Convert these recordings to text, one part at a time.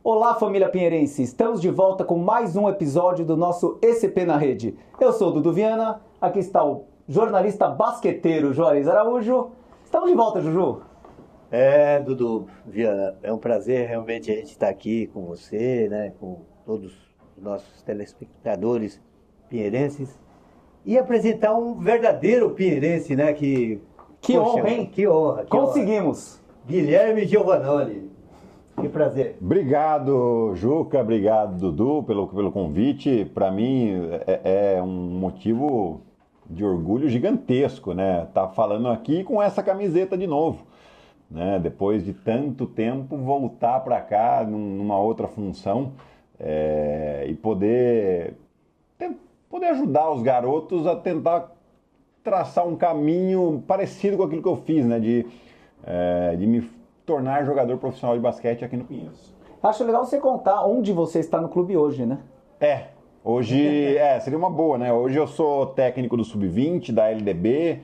Olá, família pinheirense! Estamos de volta com mais um episódio do nosso ECP na Rede. Eu sou o Dudu Viana, aqui está o jornalista basqueteiro Juarez Araújo. Estamos de volta, Juju! Dudu Viana, é um prazer realmente a gente estar aqui com você, né, com todos os nossos telespectadores pinheirenses e apresentar um verdadeiro pinheirense, né, Que honra, hein? Que honra! Conseguimos! Guilherme Giovannoni. Que prazer. Obrigado, Juca. Obrigado, Dudu, pelo convite. Para mim é um motivo de orgulho gigantesco, né? Tá falando aqui com essa camiseta de novo, né? Depois de tanto tempo voltar para cá numa outra função e poder ajudar os garotos a tentar traçar um caminho parecido com aquilo que eu fiz, né? De me tornar jogador profissional de basquete aqui no Pinheiros. Acho legal você contar onde você está no clube hoje, né? Hoje seria uma boa, né? Hoje eu sou técnico do Sub-20, da LDB,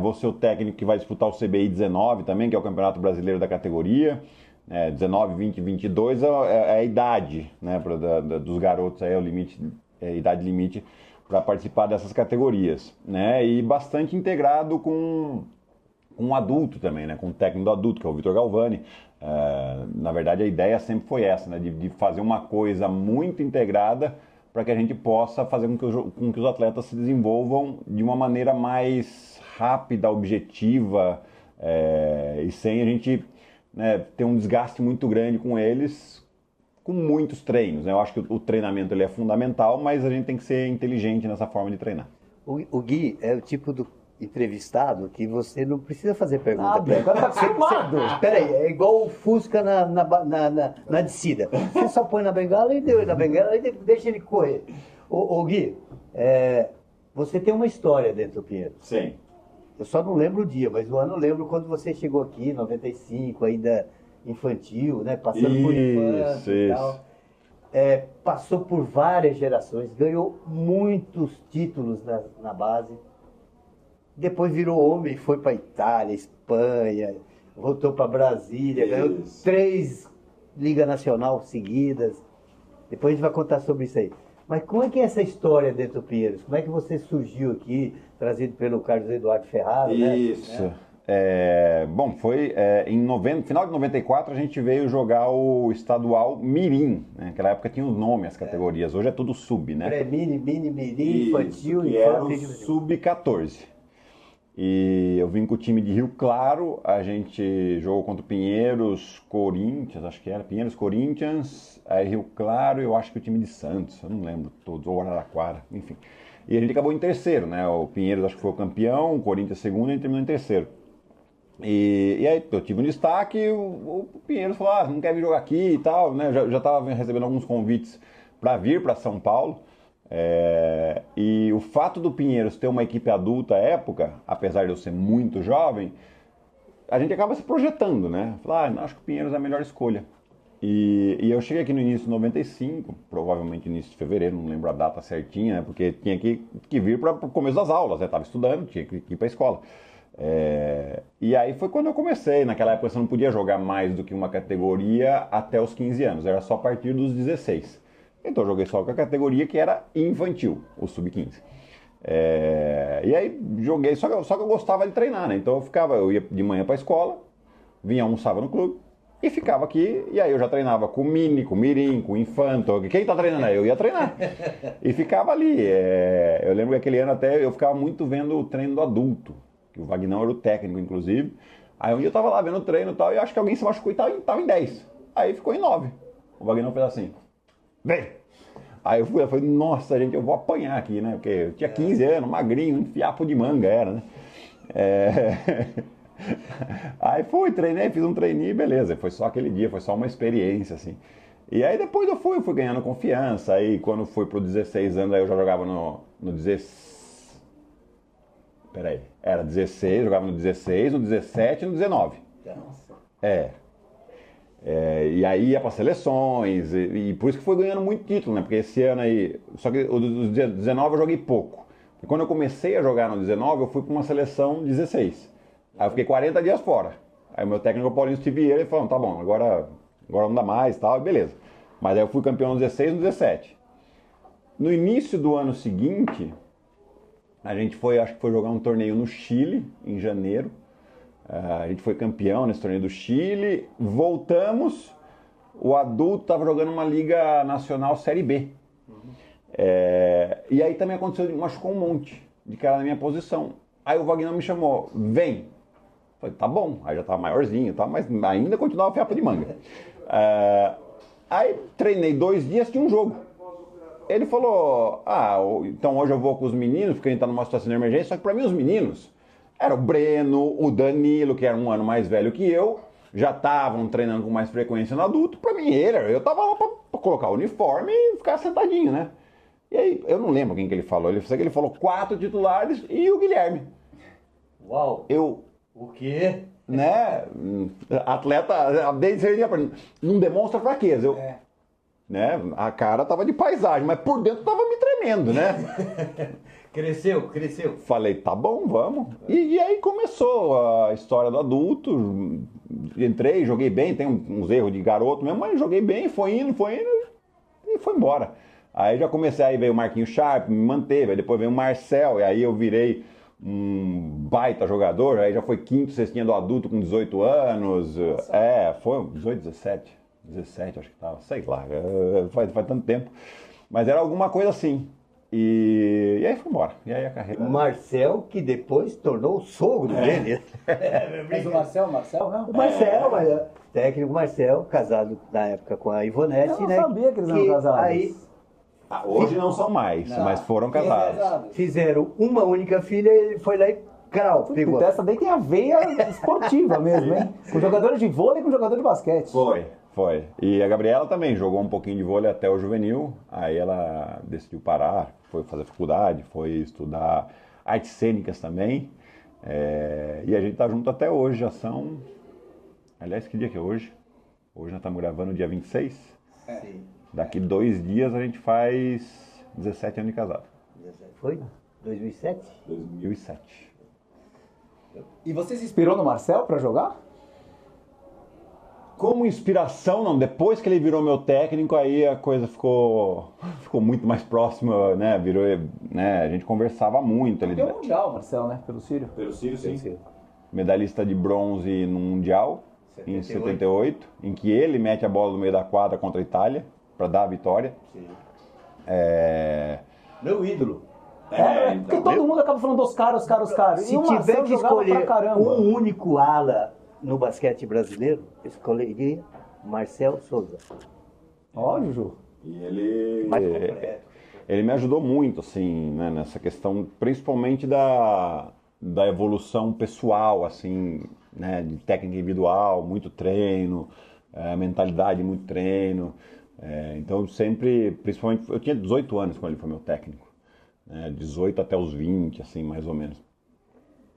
vou ser o técnico que vai disputar o CBI 19 também, que é o Campeonato Brasileiro da categoria. 19, 20, 22 é a idade, né, dos garotos, é o limite, idade limite para participar dessas categorias, né? E bastante integrado com um adulto também, né? Com um técnico do adulto, que é o Vitor Galvani. Na verdade, a ideia sempre foi essa, né? De fazer uma coisa muito integrada para que a gente possa fazer com que os atletas se desenvolvam de uma maneira mais rápida, objetiva, e sem a gente, né, ter um desgaste muito grande com eles, com muitos treinos, né? Eu acho que o treinamento ele é fundamental, mas a gente tem que ser inteligente nessa forma de treinar. O Gui é o tipo do entrevistado que você não precisa fazer pergunta pra ele. Agora tá acostumado. Espera aí, é igual o Fusca na descida. Você só põe na bengala e deu na bengala e deixa ele correr. Ô Gui, você tem uma história dentro do Pinheiros. Sim. Eu só não lembro o dia, mas o ano eu lembro quando você chegou aqui, em 95, ainda infantil, né? Passando por infância e tal. Passou por várias gerações, ganhou muitos títulos na base. Depois virou homem, foi para Itália, Espanha, voltou para Brasília, ganhou 3 Liga Nacional seguidas. Depois a gente vai contar sobre isso aí. Mas como é que é essa história dentro do Pinheiros? Como é que você surgiu aqui, trazido pelo Carlos Eduardo Ferraro? Isso. Né? Bom, foi final de 94 a gente veio jogar o estadual Mirim, né? Naquela época tinha um nome as categorias, hoje é tudo sub, né? Pré-mini, mirim, infantil, que era o sub-14. E eu vim com o time de Rio Claro, a gente jogou contra o Pinheiros, Corinthians, acho que era Pinheiros, Corinthians, aí Rio Claro, eu acho que o time de Santos, eu não lembro todos, ou Araraquara, enfim. E a gente acabou em terceiro, né? O Pinheiros acho que foi o campeão, o Corinthians segundo e a gente terminou em terceiro. E aí eu tive um destaque, o Pinheiros falou, não quer vir jogar aqui e tal, né? Já estava recebendo alguns convites para vir para São Paulo. E o fato do Pinheiros ter uma equipe adulta à época, apesar de eu ser muito jovem, a gente acaba se projetando, né? Falar, acho que o Pinheiros é a melhor escolha. E eu cheguei aqui no início de 95, provavelmente início de fevereiro, não lembro a data certinha, né? Porque tinha que vir para o começo das aulas, né? Estava estudando, tinha que ir para a escola. E aí foi quando eu comecei. Naquela época você não podia jogar mais do que uma categoria até os 15 anos, era só a partir dos 16. Então eu joguei só com a categoria que era infantil, o sub-15. E aí joguei, só que eu gostava de treinar, né? Então eu ia de manhã para a escola, vinha almoçava no clube e ficava aqui. E aí eu já treinava com o mini, com o mirim, com o infanto. Quem tá treinando aí? Eu ia treinar. E ficava ali. Eu lembro que aquele ano até eu ficava muito vendo o treino do adulto, que o Vagnão era o técnico, inclusive. Aí um dia eu tava lá vendo o treino e tal, e acho que alguém se machucou e tava em 10. Aí ficou em 9. O Vagnão fez assim: vem! Aí eu falei, nossa, gente, eu vou apanhar aqui, né? Porque eu tinha 15 anos, magrinho, um fiapo de manga era, né? Aí treinei, fiz um treininho e beleza. Foi só aquele dia, foi só uma experiência, assim. E aí depois eu fui ganhando confiança. Aí quando fui pro 16 anos, aí eu já jogava no 16. Peraí, era 16, jogava no 16, no 17 e no 19. Nossa. E aí ia para seleções, e por isso que foi ganhando muito título, né? Porque esse ano aí, só que o dos 19 eu joguei pouco. E quando eu comecei a jogar no 19, eu fui para uma seleção 16. Aí eu fiquei 40 dias fora. Aí o meu técnico Paulinho Stivier, ele falou, tá bom, agora não dá mais e tal, e beleza. Mas aí eu fui campeão no 16 e no 17. No início do ano seguinte, a gente acho que foi jogar um torneio no Chile, em janeiro. A gente foi campeão nesse torneio do Chile. Voltamos, o adulto estava jogando uma Liga Nacional Série B. E aí também aconteceu, machucou um monte de cara na minha posição. Aí o Wagner me chamou, vem. Falei, tá bom, aí já tava maiorzinho, tá, mas ainda continuava fiapo de manga. Aí treinei 2 dias, tinha um jogo. Ele falou, então hoje eu vou com os meninos, porque a gente tá numa situação de emergência, só que pra mim os meninos, era o Breno, o Danilo, que era um ano mais velho que eu, já estavam treinando com mais frequência no adulto, pra mim eu tava lá pra colocar o uniforme e ficar sentadinho, né? E aí, eu não lembro quem que ele falou, ele falou 4 titulares e o Guilherme. Uau! O quê? Né? Atleta, desde cedo, não demonstra fraqueza. Né? A cara tava de paisagem, mas por dentro tava me tremendo, né? Cresceu. Falei, tá bom, vamos. E aí começou a história do adulto. Entrei, joguei bem, tem uns erros de garoto mesmo, mas joguei bem, foi indo e foi embora. Aí já comecei, aí veio o Marquinhos Sharp, me manteve, aí depois veio o Marcel, e aí eu virei um baita jogador, aí já foi quinto, cestinha do adulto com 18 anos. Nossa. Foi 18, 17, acho que tava, sei lá, faz tanto tempo. Mas era alguma coisa assim. E aí foi embora. E aí a carreira. Marcel, que depois tornou o sogro dele. Mas o Marcel, não? O Marcel, técnico Marcel, casado na época com a Ivonete. Eu não sabia que eles eram casados. Aí, hoje não são mais, mas foram casados. Fizeram uma única filha e ele foi lá e pegou. Essa daí tem a veia esportiva mesmo, hein? Com jogadores de vôlei e com jogador de basquete. Foi. E a Gabriela também jogou um pouquinho de vôlei até o juvenil, aí ela decidiu parar, foi fazer faculdade, foi estudar artes cênicas também. E a gente tá junto até hoje, já são... Aliás, que dia que é hoje? Hoje nós estamos gravando dia 26. Sim. Daqui 2 dias a gente faz 17 anos de casado. Foi? 2007? 2007. E você se inspirou no Marcel para jogar? Como inspiração, não. Depois que ele virou meu técnico, aí a coisa ficou muito mais próxima, né? Virou, né? A gente conversava muito. Ele deu mundial, Marcel, né? Pelo Sírio. Pelo Sírio, sim. Medalhista de bronze no Mundial, em 78, em que ele mete a bola no meio da quadra contra a Itália, para dar a vitória. Sim. Meu ídolo. Porque todo mundo acaba falando dos caras. Se tiver que escolher um único ala no basquete brasileiro, eu escolheria Marcel Souza. Ó, Juju. E ele me ajudou muito, assim, né, nessa questão, principalmente da evolução pessoal, assim, né, de técnica individual, muito treino, mentalidade, muito treino. Então, sempre, principalmente, eu tinha 18 anos quando ele foi meu técnico. 18 até os 20, assim, mais ou menos.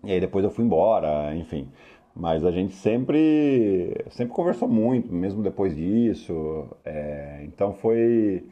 E aí depois eu fui embora, enfim. Mas a gente sempre conversou muito, mesmo depois disso. Então foi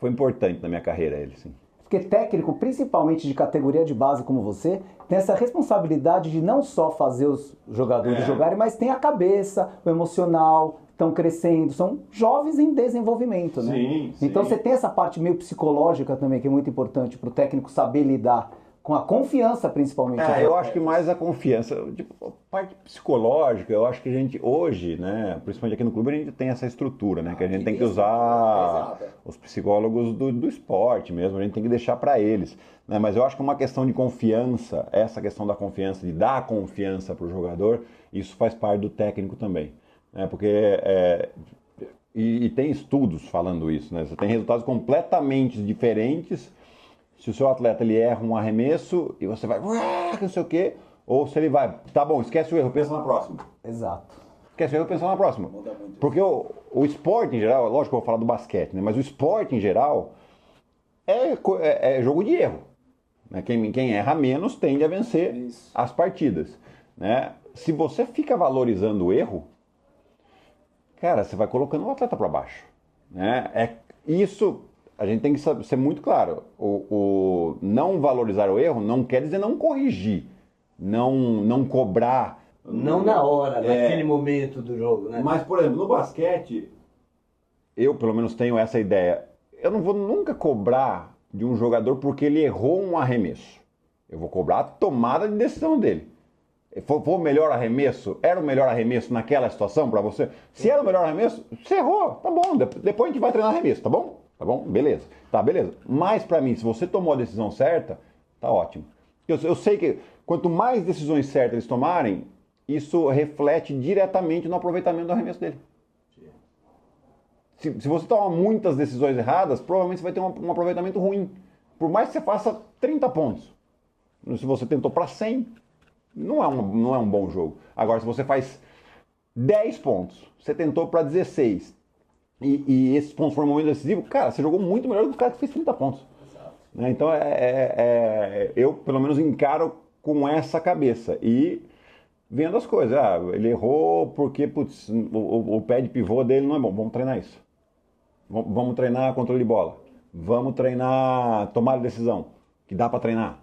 importante na minha carreira ele, sim. Porque técnico, principalmente de categoria de base como você, tem essa responsabilidade de não só fazer os jogadores jogarem, mas tem a cabeça, o emocional, estão crescendo, são jovens em desenvolvimento, né? Sim. Então você tem essa parte meio psicológica também, que é muito importante para o técnico saber lidar com a confiança, principalmente. Eu acho que mais a confiança, tipo, a parte psicológica, eu acho que a gente hoje, né, principalmente aqui no clube, a gente tem essa estrutura, né, que a gente tem que usar os psicólogos do esporte mesmo, a gente tem que deixar para eles, né, mas eu acho que uma questão de confiança, essa questão da confiança, de dar confiança para o jogador, isso faz parte do técnico também, né, porque e tem estudos falando isso, né, você tem resultados completamente diferentes se o seu atleta ele erra um arremesso e você vai, não sei o quê, ou se ele vai, tá bom, esquece o erro, pensa na próxima. Exato. Esquece o erro, pensa na próxima. Porque o esporte em geral, lógico que eu vou falar do basquete, né? Mas o esporte em geral é jogo de erro. Né? Quem erra menos tende a vencer as partidas. Né? Se você fica valorizando o erro, cara, você vai colocando o atleta para baixo. Né? Isso... A gente tem que ser muito claro, o não valorizar o erro não quer dizer não corrigir, não cobrar. Não na hora, naquele momento do jogo, né? Mas, por exemplo, no basquete, eu pelo menos tenho essa ideia, eu não vou nunca cobrar de um jogador porque ele errou um arremesso. Eu vou cobrar a tomada de decisão dele. Foi o melhor arremesso? Era o melhor arremesso naquela situação para você? Se era o melhor arremesso, você errou, tá bom. Depois a gente vai treinar arremesso, tá bom? Tá bom? Beleza. Tá, beleza. Mas para mim, se você tomou a decisão certa, tá ótimo. Eu sei que quanto mais decisões certas eles tomarem, isso reflete diretamente no aproveitamento do arremesso dele. Se você tomar muitas decisões erradas, provavelmente você vai ter um aproveitamento ruim. Por mais que você faça 30 pontos. Se você tentou para 100, não é um bom jogo. Agora, se você faz 10 pontos, você tentou para 16, e esses pontos foram um momento decisivo, cara, você jogou muito melhor do que o cara que fez 30 pontos. Né? Então, eu, pelo menos, encaro com essa cabeça. E vendo as coisas. Ele errou porque putz, o pé de pivô dele não é bom. Vamos treinar isso. Vamos treinar controle de bola. Vamos treinar tomada de decisão, que dá para treinar.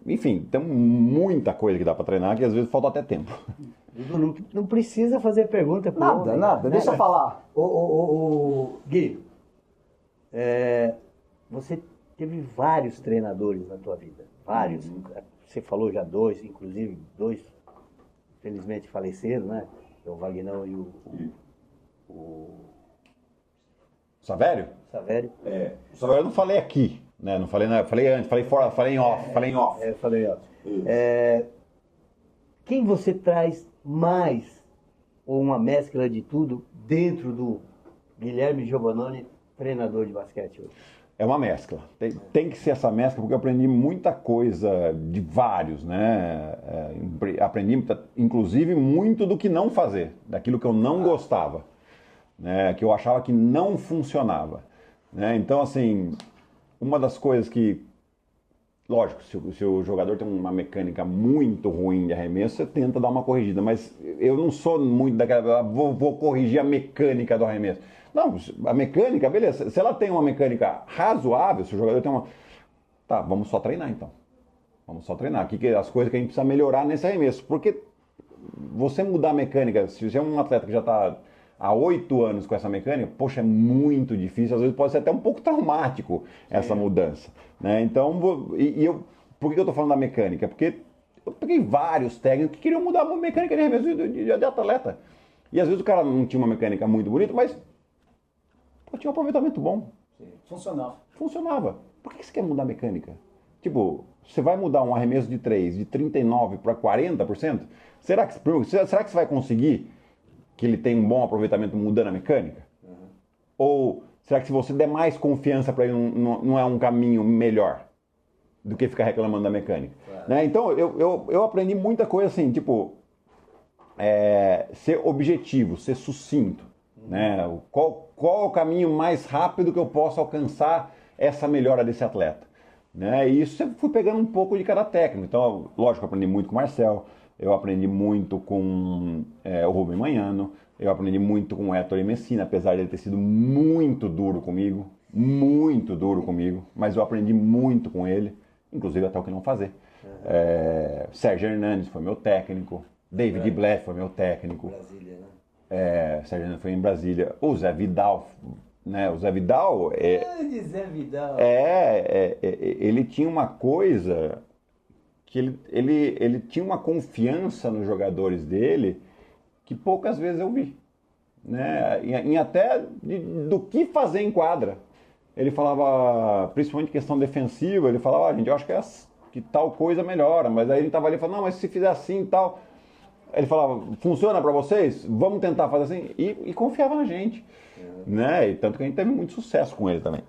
Enfim, tem muita coisa que dá para treinar que às vezes falta até tempo. Não precisa fazer pergunta pro Nada, homem. nada. Deixa eu falar. Gui, você teve vários treinadores na tua vida. Vários. Você falou já 2, inclusive 2, felizmente faleceram, né? O Vagnão e o Savério? Savério. O Savério eu não falei aqui, né? Não falei, falei antes, falei fora, falei em off, falei em off. Falei off. Quem você traz mais, ou uma mescla de tudo, dentro do Guilherme Giovannone, treinador de basquete hoje? É uma mescla. Tem que ser essa mescla, porque eu aprendi muita coisa de vários, né? Aprendi, inclusive, muito do que não fazer, daquilo que eu não gostava, né? Que eu achava que não funcionava. Né? Então, assim, uma das coisas que, lógico, se o jogador tem uma mecânica muito ruim de arremesso, você tenta dar uma corrigida, mas eu não sou muito daquela, vou corrigir a mecânica do arremesso. Não, a mecânica, beleza. Se ela tem uma mecânica razoável, se o jogador tem uma... Tá, vamos só treinar então. Vamos só treinar. As coisas que a gente precisa melhorar nesse arremesso. Porque você mudar a mecânica, se você é um atleta que já está há 8 anos com essa mecânica, poxa, é muito difícil. Às vezes pode ser até um pouco traumático essa mudança. Né? Então, por que eu estou falando da mecânica? Porque eu peguei vários técnicos que queriam mudar a mecânica de arremesso de atleta. E às vezes o cara não tinha uma mecânica muito bonita, mas tinha um aproveitamento bom. Funcionava. Por que você quer mudar a mecânica? Tipo, você vai mudar um arremesso de 3, de 39% para 40%? Será que você vai conseguir que ele tenha um bom aproveitamento mudando a mecânica? Ou será que se você der mais confiança para ele, não é um caminho melhor do que ficar reclamando da mecânica? Né? Então, eu aprendi muita coisa assim, tipo, ser objetivo, ser sucinto. Né? Qual é o caminho mais rápido que eu posso alcançar essa melhora desse atleta? Né? E isso eu fui pegando um pouco de cada técnico. Então, lógico, eu aprendi muito com o Marcel, eu aprendi muito com o Rubem Manhano, eu aprendi muito com o Héctor Messina, apesar de ele ter sido muito duro comigo, mas eu aprendi muito com ele, inclusive até o que não fazer. Sérgio Hernandes foi meu técnico, David Blatt foi meu técnico. Brasília, né? Sérgio Hernandes foi em Brasília. O Zé Vidal, né? O Zé Vidal Zé Vidal. Ele tinha uma coisa que ele tinha uma confiança nos jogadores dele que poucas vezes eu vi, né? Em até do que fazer em quadra. Ele falava, principalmente questão defensiva, ele falava, gente, eu acho que tal coisa melhora, mas aí ele tava ali e falava, não, mas se fizer assim e tal... Ele falava, funciona para vocês? Vamos tentar fazer assim? E confiava na gente. Né? E tanto que a gente teve muito sucesso com ele também.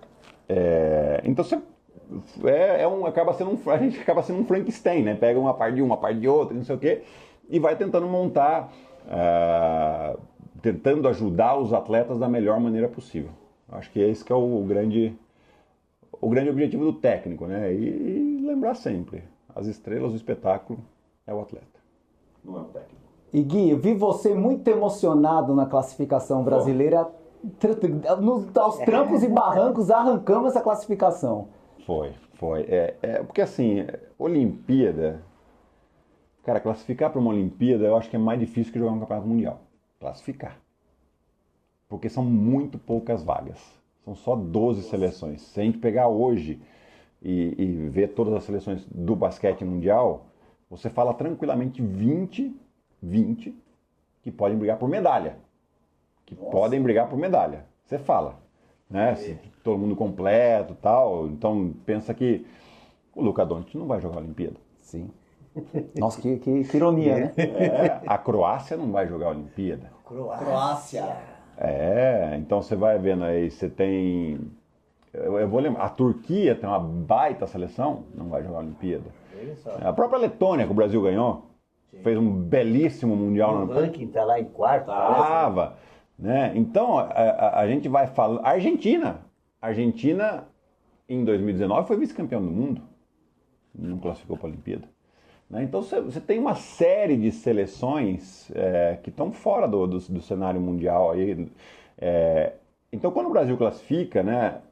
Então, a gente acaba sendo um Frankenstein, né? Pega uma parte de uma parte de outra, não sei o quê, e vai tentando montar, tentando ajudar os atletas da melhor maneira possível. Acho que esse que é o grande objetivo do técnico, né? E lembrar sempre, as estrelas do espetáculo é o atleta. Não é um técnico. E Gui, eu vi você muito emocionado na classificação brasileira. Aos trancos e barrancos arrancamos essa classificação. Foi. Porque assim, Olimpíada... Cara, classificar para uma Olimpíada eu acho que é mais difícil que jogar um campeonato mundial. Classificar. porque são muito poucas vagas. São só 12 seleções. Se a gente pegar hoje e ver todas as seleções do basquete mundial, você fala tranquilamente 20 que podem brigar por medalha. Podem brigar por medalha. Você fala, né? Se todo mundo completo e tal. Então, pensa que o Luka Doncic não vai jogar a Olimpíada. Sim. Nossa, que ironia, né? A Croácia não vai jogar a Olimpíada. Croácia. Então você vai vendo aí, você tem... Eu vou lembrar, a Turquia tem uma baita seleção, não vai jogar a Olimpíada. A própria Letônia, que o Brasil ganhou, fez um belíssimo Mundial. O ranking tá lá em quarto. Tava, né? Então, a gente vai falar... Argentina, em 2019, foi vice-campeão do mundo. Não classificou para a Olimpíada. Né? Então, você tem uma série de seleções que estão fora do cenário mundial. Aí, então, quando o Brasil classifica, né?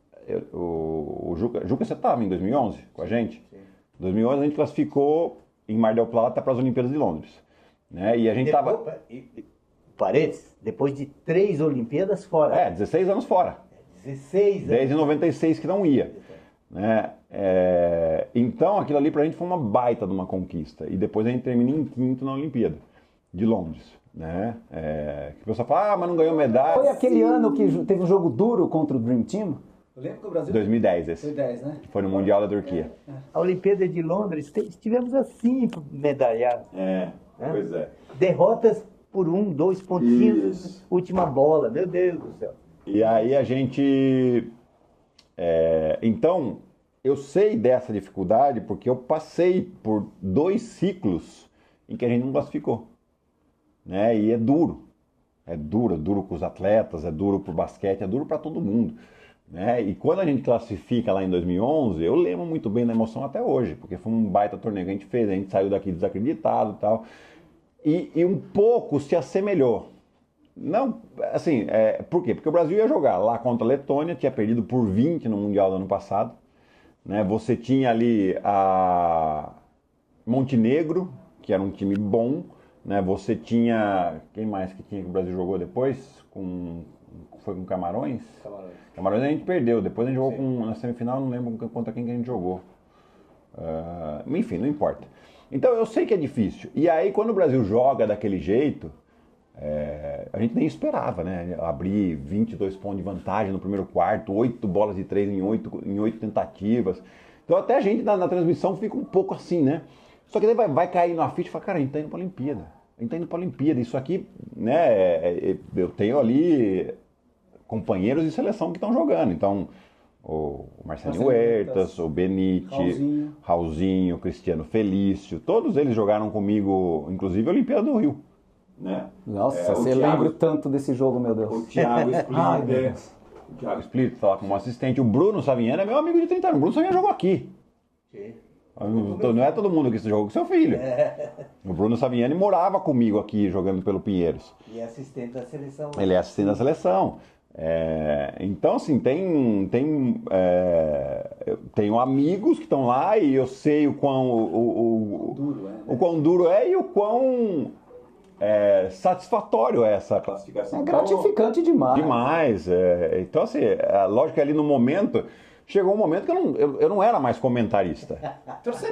O Juca, você estava em 2011 com a gente? Sim. Em 2011 a gente classificou em Mar del Plata para as Olimpíadas de Londres. Né? E a gente estava... Parênteses, depois de 3 Olimpíadas fora. 16 anos fora. 16 anos. Desde 96 que não ia. Né? Então aquilo ali pra gente foi uma baita de uma conquista. E depois a gente termina em 5º na Olimpíada de Londres. Né? Que o pessoal fala, mas não ganhou medalha. Foi aquele ano que teve um jogo duro contra o Dream Team? Eu lembro que o Brasil... 2010 esse. Foi 10, né? Foi no Mundial da Turquia. A Olimpíada de Londres, estivemos assim medalhados. Pois é. Derrotas por 1, 2 pontinhos, última bola, meu Deus do céu. E aí a gente... Então, eu sei dessa dificuldade porque eu passei por 2 ciclos em que a gente não classificou. Né? E é duro. É duro com os atletas, é duro pro basquete, é duro para todo mundo. Né? E quando a gente classifica lá em 2011, eu lembro muito bem da emoção até hoje, porque foi um baita torneio que a gente fez, a gente saiu daqui desacreditado e tal. E um pouco se assemelhou. Não, assim, por quê? Porque o Brasil ia jogar lá contra a Letônia, tinha perdido por 20 no Mundial do ano passado. Né? Você tinha ali a Montenegro, que era um time bom. Né? Você tinha... Quem mais que tinha que o Brasil jogou depois? Foi com Camarões? Camarões a gente perdeu. Depois a gente jogou na semifinal, não lembro contra quem que a gente jogou. Enfim, não importa. Então eu sei que é difícil. E aí quando o Brasil joga daquele jeito, a gente nem esperava, né? Abrir 22 pontos de vantagem no primeiro quarto, 8 bolas de 3 em 8 tentativas. Então até a gente na transmissão fica um pouco assim, né? Só que daí vai cair na ficha e fala, cara, a gente tá indo pra Olimpíada. A gente tá indo pra Olimpíada. Isso aqui, né? Eu tenho ali companheiros de seleção que estão jogando. Então, o Marcelinho Huertas, o Benite, Raulzinho, Cristiano Felício, todos eles jogaram comigo, inclusive a Olimpíada do Rio. Né? Nossa, você lembra tanto desse jogo, meu Deus. O Thiago Splitter. O Thiago Splitter está lá como assistente. O Bruno Saviano é meu amigo de 30 anos. O Bruno Saviano jogou aqui. Sim. Não é todo mundo que jogou com seu filho. O Bruno Saviani morava comigo aqui, jogando pelo Pinheiros. E é assistente da seleção. Ele é assistente da seleção. Então, assim, eu tenho amigos que estão lá e eu sei o quão duro é e o quão satisfatório é essa classificação. É gratificante demais. Demais. Então, assim, lógico que ali no momento... Chegou um momento que eu não era mais comentarista.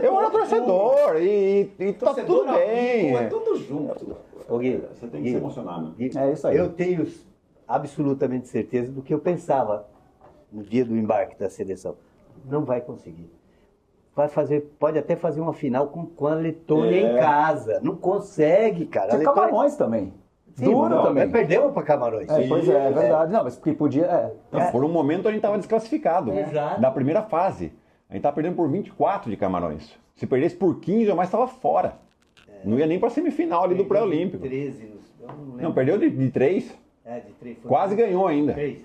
Eu era torcedor e tá tudo bem. É tudo junto. Você tem que se emocionar, né? É isso aí. Eu tenho absolutamente certeza do que eu pensava no dia do embarque da seleção. Não vai conseguir. Pode até fazer uma final com a Letônia em casa. Não consegue, cara. Tinha Camarões também. Sim, duro também. Perdemos para Camarões. Pois é verdade. Não, mas porque podia... Por um momento a gente estava desclassificado da primeira fase. A gente estava perdendo por 24 de Camarões. Se perdesse por 15, eu mais estava fora. Não ia nem para a semifinal ali do pré-olímpico. 13, não, perdeu de 3. De 3. Quase ganhou ainda. 3,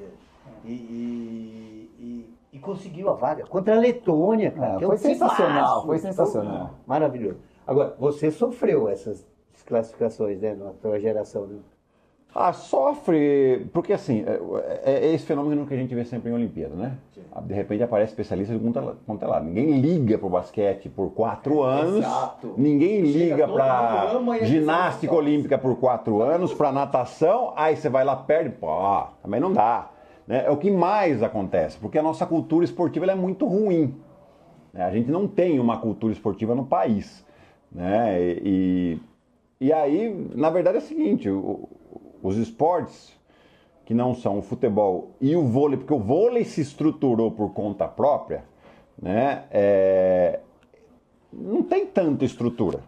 e conseguiu a vaga contra a Letônia, cara. Foi sensacional, foi sensacional. Maravilhoso. Agora, você sofreu essas desclassificações, né, na tua geração, né? Sofre, porque assim, é esse fenômeno que a gente vê sempre em Olimpíada, né? De repente aparece especialista de quanto é lado. Ninguém liga pro basquete por 4 anos, Exato. ninguém liga pra ama e ginástica olímpica por 4 anos, pra natação, aí você vai lá perde, também não dá. Né? É o que mais acontece, porque a nossa cultura esportiva ela é muito ruim. Né? A gente não tem uma cultura esportiva no país. Né? E aí, na verdade é o seguinte, os esportes que não são o futebol e o vôlei, porque o vôlei se estruturou por conta própria, né? Não tem tanta estrutura.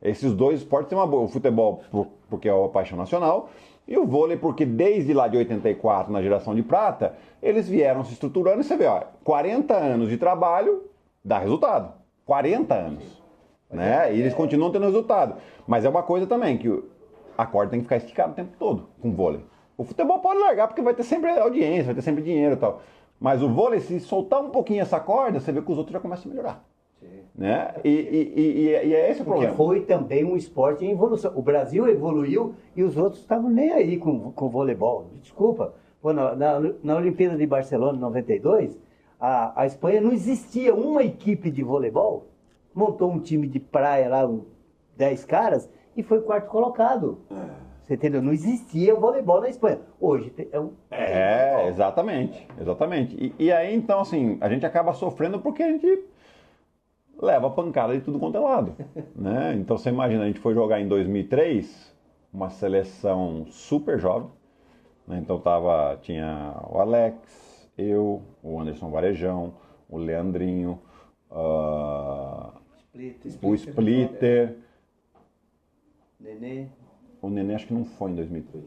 Esses dois esportes têm uma boa. O futebol porque é a paixão nacional e o vôlei porque desde lá de 84, na geração de prata, eles vieram se estruturando e você vê, 40 anos de trabalho dá resultado. 40 anos. Né? E eles continuam tendo resultado. Mas é uma coisa também que a corda tem que ficar esticada o tempo todo com o vôlei. O futebol pode largar porque vai ter sempre audiência, vai ter sempre dinheiro e tal. Mas o vôlei, se soltar um pouquinho essa corda, você vê que os outros já começam a melhorar. Né? E é esse o problema. Porque foi também um esporte em evolução. O Brasil evoluiu e os outros estavam nem aí com o voleibol. Desculpa. Na Olimpíada de Barcelona, em 92, a Espanha não existia uma equipe de voleibol. Montou um time de praia lá, 10 caras, e foi quarto colocado. Você entendeu? Não existia voleibol na Espanha. Hoje exatamente. E aí, então, assim, a gente acaba sofrendo porque a gente leva pancada de tudo quanto é lado. Né? Então, você imagina, a gente foi jogar em 2003, uma seleção super jovem. Né? Então, tinha o Alex, eu, o Anderson Varejão, o Leandrinho, o Splitter, Nenê. O Nenê acho que não foi em 2003.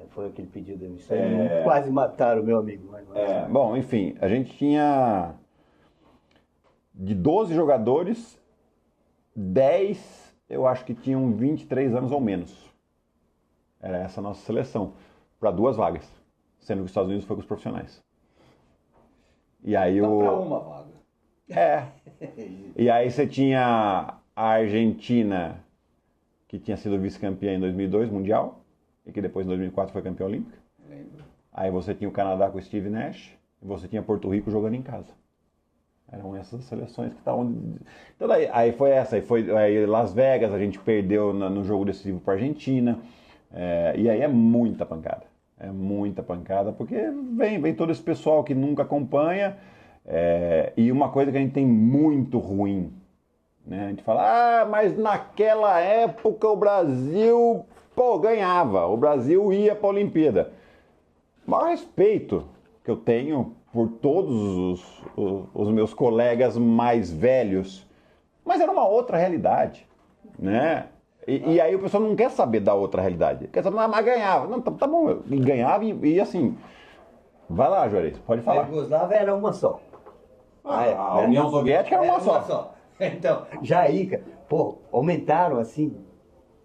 Foi aquele pedido de demissão. Quase mataram o meu amigo. Bom, enfim, a gente tinha de 12 jogadores, 10 eu acho que tinham 23 anos ou menos. Era essa a nossa seleção, para 2 vagas, sendo que os Estados Unidos foi com os profissionais. E aí para uma vaga. E aí você tinha a Argentina, que tinha sido vice-campeã em 2002, mundial, e que depois em 2004 foi campeã olímpica. Lembro. Aí você tinha o Canadá com o Steve Nash, e você tinha Porto Rico jogando em casa. Eram essas seleções que estavam... Então aí foi essa, aí Las Vegas, a gente perdeu no jogo decisivo para a Argentina, e aí é muita pancada. É muita pancada, porque vem todo esse pessoal que nunca acompanha, e uma coisa que a gente tem muito ruim, né? A gente fala, mas naquela época o Brasil, ganhava, o Brasil ia para a Olimpíada. O maior respeito que eu tenho por todos os meus colegas mais velhos, mas era uma outra realidade, né? E aí o pessoal não quer saber da outra realidade, quer saber, mas ganhava. Não, tá bom, ganhava e assim, vai lá, Juarez, pode falar. A Iugoslávia era uma só. A União Soviética era uma só. Então, já aí, aumentaram assim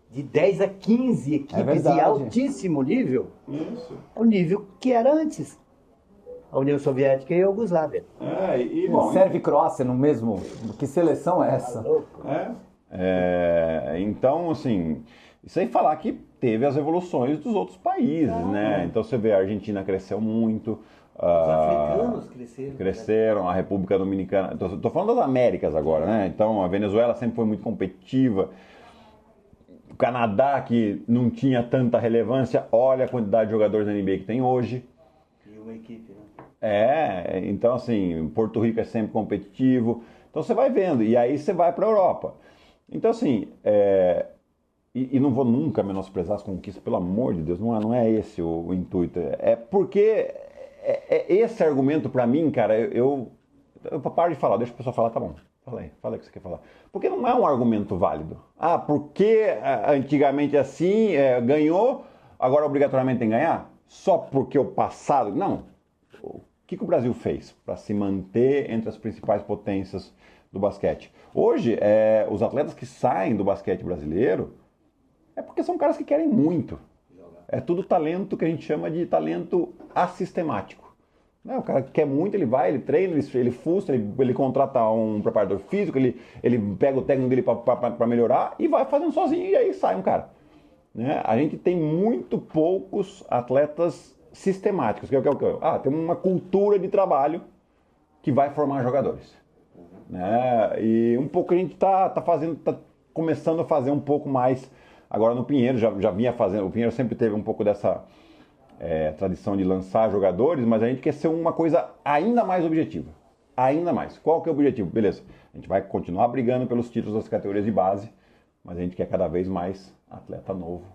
de 10 a 15 equipes de altíssimo nível. Isso. O nível que era antes. A União Soviética e a Iugoslávia. Serve e Croácia no mesmo. Que seleção é essa? Então, assim, sem falar que teve as evoluções dos outros países, né? Então você vê, a Argentina cresceu muito. Os africanos cresceram. A República Dominicana. Estou falando das Américas agora, né? Então a Venezuela sempre foi muito competitiva. O Canadá, que não tinha tanta relevância, olha a quantidade de jogadores da NBA que tem hoje. E uma equipe, né? Então assim, Porto Rico é sempre competitivo. Então você vai vendo, e aí você vai para a Europa. Então assim, e não vou nunca menosprezar as conquistas, pelo amor de Deus, não é esse o intuito. É porque esse argumento para mim, cara, eu paro de falar, deixa a pessoa falar, tá bom. Fala o que você quer falar. Porque não é um argumento válido. Porque antigamente assim, ganhou, agora obrigatoriamente tem que ganhar? Só porque o passado... Não. O que o Brasil fez para se manter entre as principais potências do basquete? Hoje, os atletas que saem do basquete brasileiro é porque são caras que querem muito. É tudo talento que a gente chama de talento assistemático. Né? O cara que quer muito, ele vai, ele treina, ele fuça, ele contrata um preparador físico, ele pega o técnico dele para melhorar e vai fazendo sozinho, e aí sai um cara. né? A gente tem muito poucos atletas sistemáticos, que é o que? Tem uma cultura de trabalho que vai formar jogadores, né? E um pouco a gente tá começando a fazer um pouco mais agora no Pinheiro, já vinha fazendo, o Pinheiro sempre teve um pouco dessa tradição de lançar jogadores, mas a gente quer ser uma coisa ainda mais objetiva, ainda mais. Qual que é o objetivo? Beleza, a gente vai continuar brigando pelos títulos das categorias de base, mas a gente quer cada vez mais atleta novo,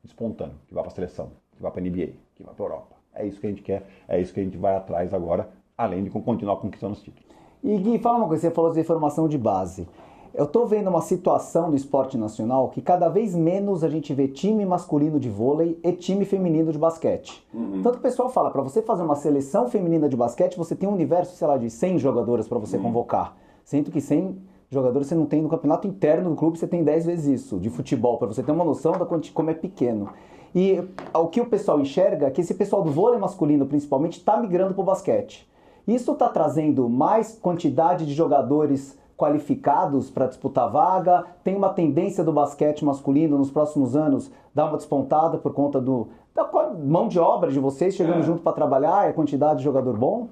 despontando, que vá para a seleção, que vá para a NBA, que vá para a Europa. É isso que a gente quer, é isso que a gente vai atrás agora, além de continuar conquistando os títulos. E Gui, fala uma coisa, você falou de formação de base. Eu estou vendo uma situação no esporte nacional que cada vez menos a gente vê time masculino de vôlei e time feminino de basquete. Tanto que o pessoal fala, para você fazer uma seleção feminina de basquete, você tem um universo, sei lá, de 100 jogadoras para você convocar. Sendo que 100 jogadores você não tem no campeonato interno do clube, você tem 10 vezes isso, de futebol, para você ter uma noção de como é pequeno. E o que o pessoal enxerga é que esse pessoal do vôlei masculino, principalmente, está migrando para o basquete. Isso está trazendo mais quantidade de jogadores qualificados para disputar vaga, tem uma tendência do basquete masculino nos próximos anos dar uma despontada por conta da mão de obra de vocês chegando junto para trabalhar, a quantidade de jogador bom?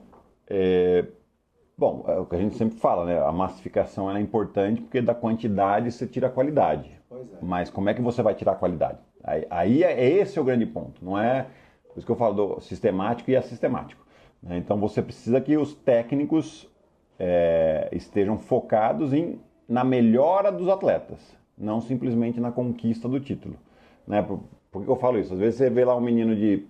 Bom, é o que a gente sempre fala, né? A massificação é importante porque da quantidade você tira a qualidade. Pois é. Mas como é que você vai tirar a qualidade? Aí esse é o grande ponto, não é? Por isso que eu falo do sistemático e assistemático, né? Então você precisa que os técnicos estejam focados na melhora dos atletas, não simplesmente na conquista do título, né? Por que eu falo isso? Às vezes você vê lá um menino de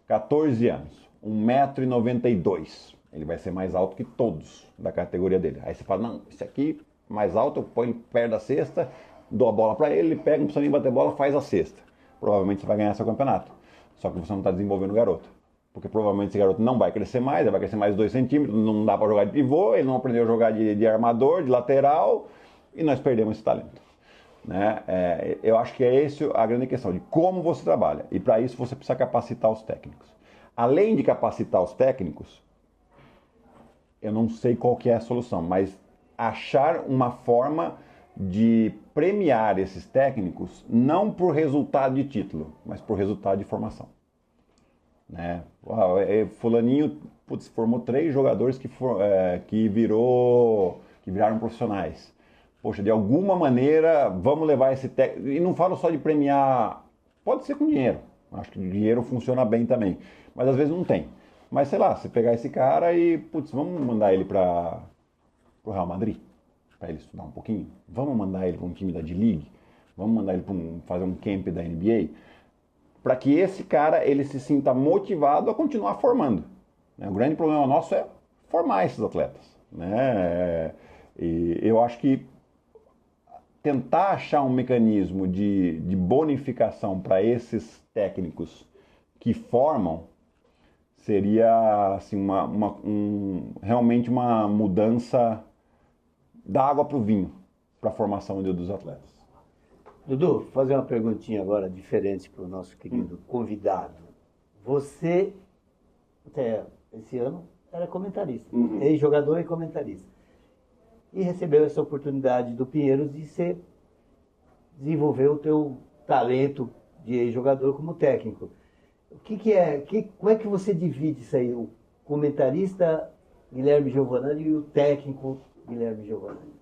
14 anos, 1,92 m, ele vai ser mais alto que todos da categoria dele. Aí você fala, não, esse aqui mais alto, eu ponho ele perto da cesta, dou a bola para ele pega, não precisa nem bater bola, faz a cesta. Provavelmente você vai ganhar seu campeonato, só que você não está desenvolvendo o garoto. Porque provavelmente esse garoto não vai crescer mais, ele vai crescer mais 2 centímetros, não dá para jogar de pivô, ele não aprendeu a jogar de armador, de lateral, e nós perdemos esse talento, né? Eu acho que é essa a grande questão, de como você trabalha. E para isso você precisa capacitar os técnicos. Além de capacitar os técnicos, eu não sei qual que é a solução, mas achar uma forma de premiar esses técnicos, não por resultado de título, mas por resultado de formação. Né? Fulaninho formou 3 jogadores que viraram profissionais. Poxa, de alguma maneira vamos levar esse técnico. E não falo só de premiar, pode ser com dinheiro. Acho que o dinheiro funciona bem também, mas às vezes não tem. Mas sei lá, você pegar esse cara e vamos mandar ele para o Real Madrid, para ele estudar um pouquinho. Vamos mandar ele para um time da D-League. Vamos mandar ele para fazer um camp da NBA. Para que esse cara ele se sinta motivado a continuar formando, né? O grande problema nosso é formar esses atletas, né? E eu acho que tentar achar um mecanismo de bonificação para esses técnicos que formam seria assim, realmente uma mudança da água para o vinho para a formação dos atletas. Dudu, vou fazer uma perguntinha agora diferente para o nosso querido convidado. Você, até esse ano, era comentarista, ex-jogador e comentarista. E recebeu essa oportunidade do Pinheiros de desenvolver o teu talento de ex-jogador como técnico. Como é que você divide isso aí, o comentarista Guilherme Giovannani e o técnico Guilherme Giovannani?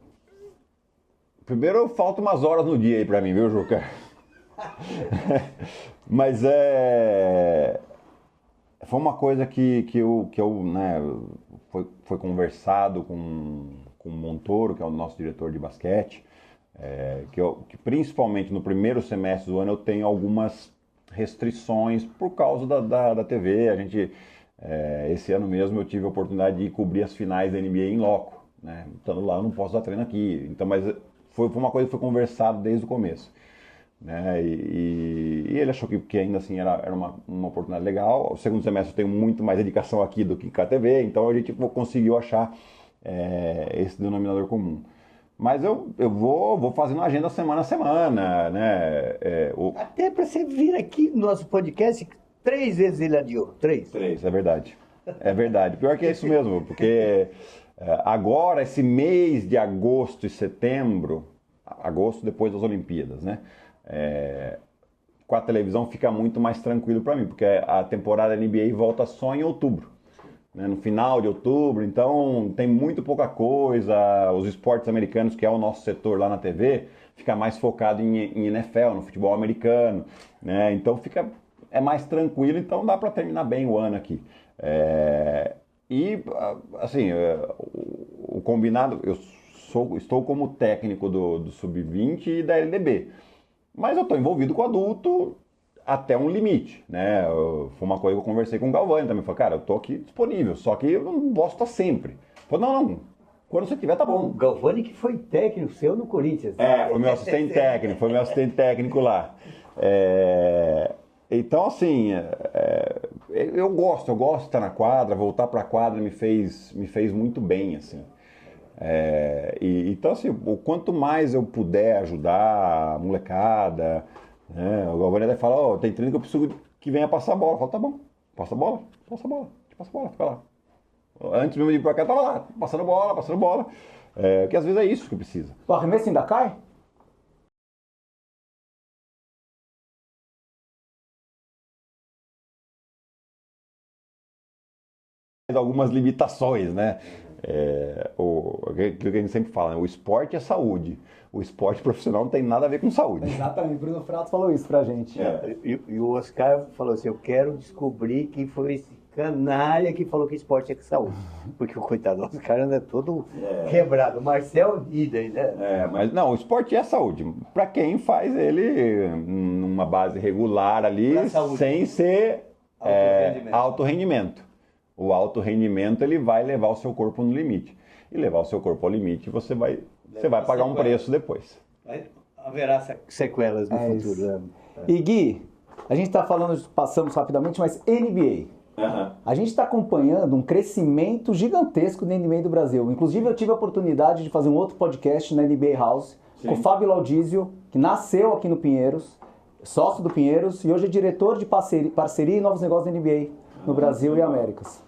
Primeiro, falta umas horas no dia aí pra mim, viu, Juca? Mas foi uma coisa que eu né, foi conversado com o Montoro, que é o nosso diretor de basquete, que principalmente no primeiro semestre do ano eu tenho algumas restrições por causa da TV. A gente, esse ano mesmo eu tive a oportunidade de cobrir as finais da NBA em loco, né? Estando lá eu não posso dar treino aqui, então, mas foi uma coisa que foi conversado desde o começo, né? E ele achou que ainda assim era uma oportunidade legal. O segundo semestre eu tenho muito mais dedicação aqui do que com a TV, então a gente conseguiu achar esse denominador comum. Mas eu vou fazendo agenda semana a semana, né? Até para você vir aqui no nosso podcast, 3 vezes ele adiou. 3, é verdade. É verdade. Pior que é isso mesmo, porque agora, esse mês de agosto e setembro, agosto depois das Olimpíadas, né? com a televisão fica muito mais tranquilo para mim, porque a temporada NBA volta só em outubro, né? No final de outubro, então tem muito pouca coisa. Os esportes americanos, que é o nosso setor lá na TV, fica mais focado em NFL, no futebol americano, né? Então é mais tranquilo, então dá para terminar bem o ano aqui. E, assim, o combinado, estou como técnico do Sub-20 e da LDB, mas eu estou envolvido com o adulto até um limite, né? Foi uma coisa que eu conversei com o Galvani também, falei, cara, eu estou aqui disponível, só que eu não posso estar sempre. Falei, não, quando você tiver, tá bom. O Galvani que foi técnico seu no Corinthians. Foi meu assistente técnico lá. Então, assim, eu gosto de estar na quadra, voltar para a quadra me fez muito bem, assim. Então, assim, o quanto mais eu puder ajudar a molecada, né? O Galvani até fala, tem treino que eu preciso que venha passar a bola. Eu falo, tá bom, passa a bola, fica lá. Antes mesmo de ir pra cá, tava lá, passando bola. Que às vezes é isso que precisa. O arremesso ainda cai? Algumas limitações, né? Aquilo que a gente sempre fala, né? O esporte é saúde. O esporte profissional não tem nada a ver com saúde. Exatamente, Bruno Fratos falou isso pra gente. E o Oscar falou assim, eu quero descobrir quem foi esse canalha que falou que esporte é saúde. Porque o coitado do Oscar anda todo quebrado. O Marcel idem, né? Mas não, o esporte é saúde. Para quem faz ele numa base regular ali, sem ser alto rendimento. O alto rendimento ele vai levar o seu corpo no limite. E levar o seu corpo ao limite, você vai pagar um preço depois. Haverá sequelas no futuro. Né? E Gui, a gente está falando, passamos rapidamente, mas NBA. A gente está acompanhando um crescimento gigantesco na NBA do Brasil. Inclusive, eu tive a oportunidade de fazer um outro podcast na NBA House com o Fábio Laudizio, que nasceu aqui no Pinheiros, sócio do Pinheiros, e hoje é diretor de parceria e novos negócios da NBA no Brasil e Américas.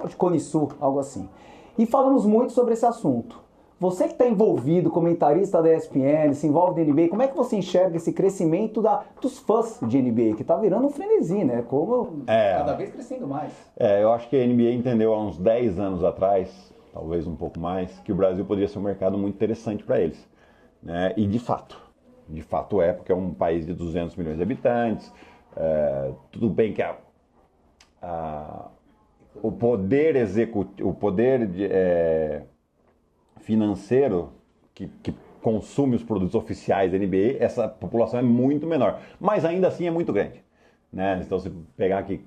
De Conisul, algo assim. E falamos muito sobre esse assunto. Você que está envolvido, comentarista da ESPN, se envolve da NBA, como é que você enxerga esse crescimento dos fãs de NBA, que está virando um frenesi, né? Cada vez crescendo mais. Eu acho que a NBA entendeu há uns 10 anos atrás, talvez um pouco mais, que o Brasil poderia ser um mercado muito interessante para eles. Né? E de fato porque é um país de 200 milhões de habitantes, tudo bem que o poder financeiro que consome os produtos oficiais da NBA, essa população é muito menor, mas ainda assim é muito grande. Né? Então, se pegar aqui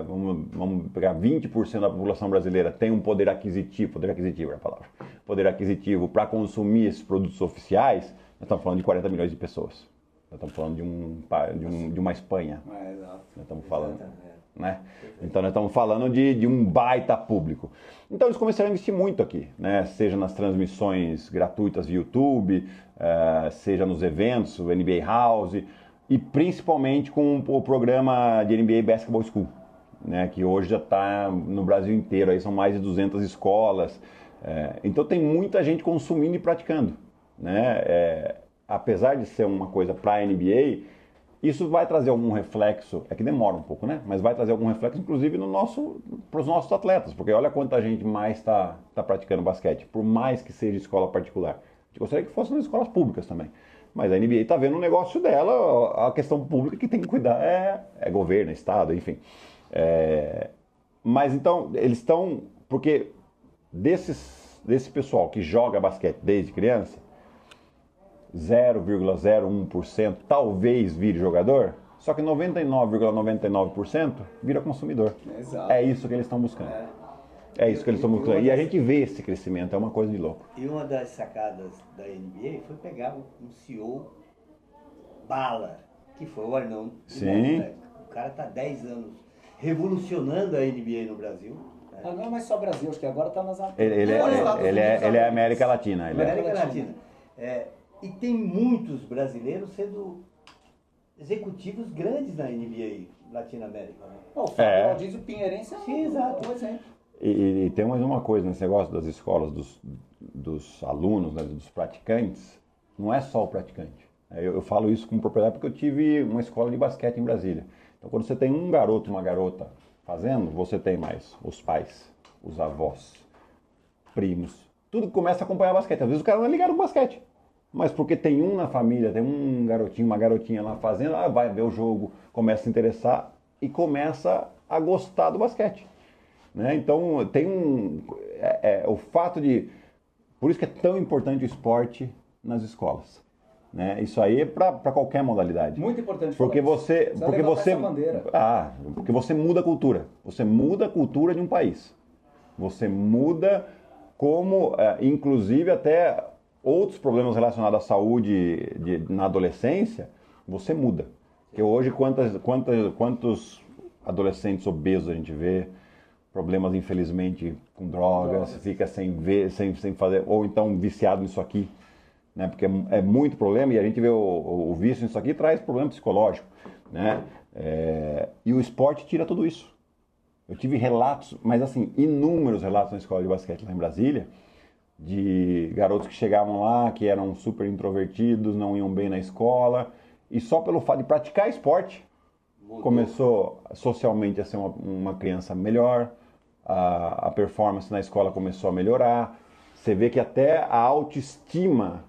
vamos pegar 20% da população brasileira tem um poder aquisitivo é a palavra, poder aquisitivo para consumir esses produtos oficiais, nós estamos falando de 40 milhões de pessoas. Nós estamos falando de uma Espanha. Nós estamos falando. Né? Então nós estamos falando de um baita público. Então eles começaram a investir muito aqui, né? Seja nas transmissões gratuitas de YouTube, seja nos eventos, o NBA House, e principalmente com o programa de NBA Basketball School, né? Que hoje já está no Brasil inteiro, aí são mais de 200 escolas. Então tem muita gente consumindo e praticando, né? Apesar de ser uma coisa para a NBA, isso vai trazer algum reflexo, que demora um pouco, né? Mas vai trazer algum reflexo, inclusive, para os nossos atletas, porque olha quanta gente mais está praticando basquete, por mais que seja escola particular. A gente gostaria que fosse nas escolas públicas também. Mas a NBA está vendo o negócio dela, a questão pública que tem que cuidar é governo, estado, enfim. Mas então, eles estão... Porque desse pessoal que joga basquete desde criança, 0,01% talvez vire jogador, só que 99,99% vira consumidor. Exato. É isso que eles estão buscando. Isso que eles estão buscando. E a gente vê esse crescimento, é uma coisa de louco. E uma das sacadas da NBA foi pegar um CEO bala, que foi o Arnão. Sim. Né? O cara está 10 anos revolucionando a NBA no Brasil. Né? Não é mais só Brasil, acho que agora está nas... Ele é América Latina. América Latina. E tem muitos brasileiros sendo executivos grandes na NBA Latinoamérica. Né? O Fábio diz o Pinheirense exato. Um exemplo. E tem mais uma coisa nesse negócio das escolas, dos alunos, né, dos praticantes, não é só o praticante. Eu falo isso com propriedade porque eu tive uma escola de basquete em Brasília. Então, quando você tem um garoto, uma garota fazendo, você tem mais os pais, os avós, primos, tudo que começa a acompanhar basquete. Às vezes o cara não é ligado no basquete, mas porque tem um na família, tem um garotinho, uma garotinha lá fazendo, vai ver o jogo, começa a se interessar e começa a gostar do basquete. Né? Então, tem o fato de... Por isso que é tão importante o esporte nas escolas. Né? Isso aí é para qualquer modalidade. Muito importante. Porque você muda a cultura. Você muda a cultura de um país. Você muda como, inclusive até outros problemas relacionados à saúde na adolescência, você muda. Porque hoje quantos adolescentes obesos a gente vê, problemas infelizmente com drogas, fica sem ver, sem fazer, ou então viciado nisso aqui. Né? Porque é muito problema e a gente vê o vício nisso aqui traz problema psicológico. Né? E o esporte tira tudo isso. Eu tive relatos, mas assim, inúmeros relatos na escola de basquete lá em Brasília, de garotos que chegavam lá, que eram super introvertidos, não iam bem na escola, e só pelo fato de praticar esporte, começou socialmente a ser uma criança melhor, a performance na escola começou a melhorar, você vê que até a autoestima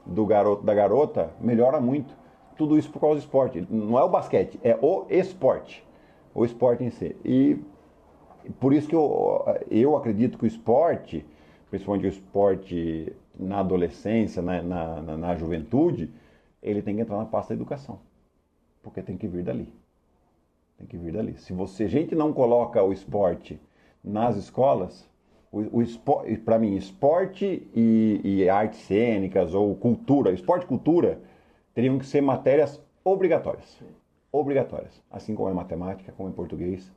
do garoto, da garota, melhora muito. Tudo isso por causa do esporte. Não é o basquete, é o esporte em si. E por isso que eu acredito que o esporte, principalmente o esporte na adolescência, na juventude, ele tem que entrar na pasta da educação. Porque tem que vir dali. Tem que vir dali. Se a gente não coloca o esporte nas escolas, para mim, esporte e artes cênicas ou cultura, esporte e cultura, teriam que ser matérias obrigatórias. Obrigatórias. Assim como é matemática, como é português.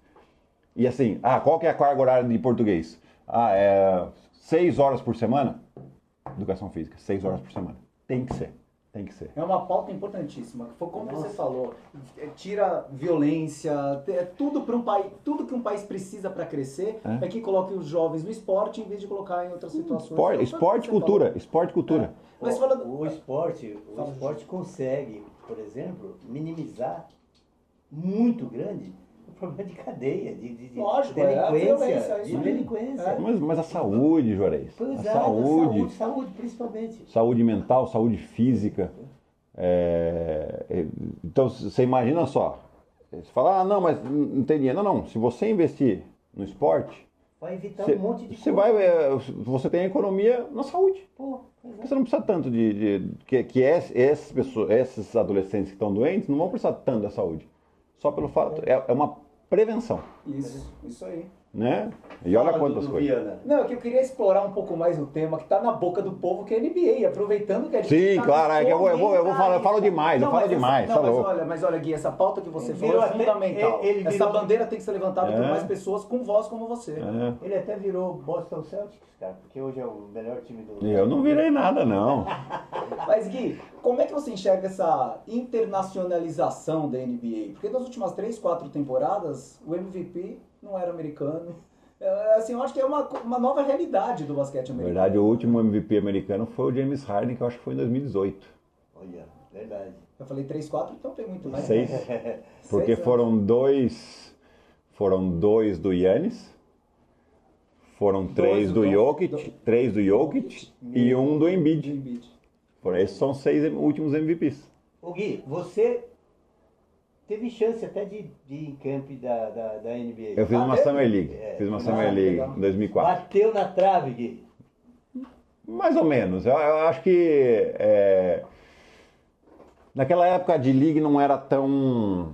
E assim, qual que é a carga horária de português? É 6 horas por semana? Educação física, 6 horas por semana. Tem que ser. Tem que ser. É uma pauta importantíssima, que foi como você falou, tira violência, tudo para um país, tudo que um país precisa para crescer é que coloque os jovens no esporte em vez de colocar em outras situações. Esporte, cultura, esporte e cultura. Mas o esporte consegue, por exemplo, minimizar muito grande o problema de cadeia, de delinquência. Mas a saúde, Juarez. Pois saúde principalmente. Saúde mental, saúde física. Então, você imagina só. Você fala, não, mas não tem dinheiro. Não. Se você investir no esporte, vai evitar um monte de coisa. Você tem a economia na saúde. Você não precisa tanto essas pessoas, esses adolescentes que estão doentes, não vão precisar tanto da saúde. Só pelo fato, é uma prevenção. Isso aí. Né? E olha quantas coisas. Não, é que eu queria explorar um pouco mais o tema que está na boca do povo, que é a NBA, aproveitando que a gente Sim, claro, eu falo demais, Mas olha, Gui, essa pauta que você falou é fundamental. Essa bandeira tem que ser levantada por mais pessoas com voz como você. Ele até virou Boston Celtics, cara, porque hoje é o melhor time do mundo. Eu não virei nada, não. Mas, Gui, como é que você enxerga essa internacionalização da NBA? Porque nas últimas 3, 4 temporadas, o MVP não era americano. Assim, eu acho que é uma nova realidade do basquete americano. Na verdade, o último MVP americano foi o James Harden, que eu acho que foi em 2018. Olha, verdade. Eu falei 3, 4, então tem muito mais. 6. Porque foram dois do Giannis, foram 3 do Jokic, e um do Embiid. Esses são 6 últimos MVPs. O Gui, você teve chance até de ir em camp da NBA. Eu fiz uma Summer League. Fiz uma Summer League em 2004. Bateu na trave, Gui? Mais ou menos. Eu acho que naquela época a D-League não era tão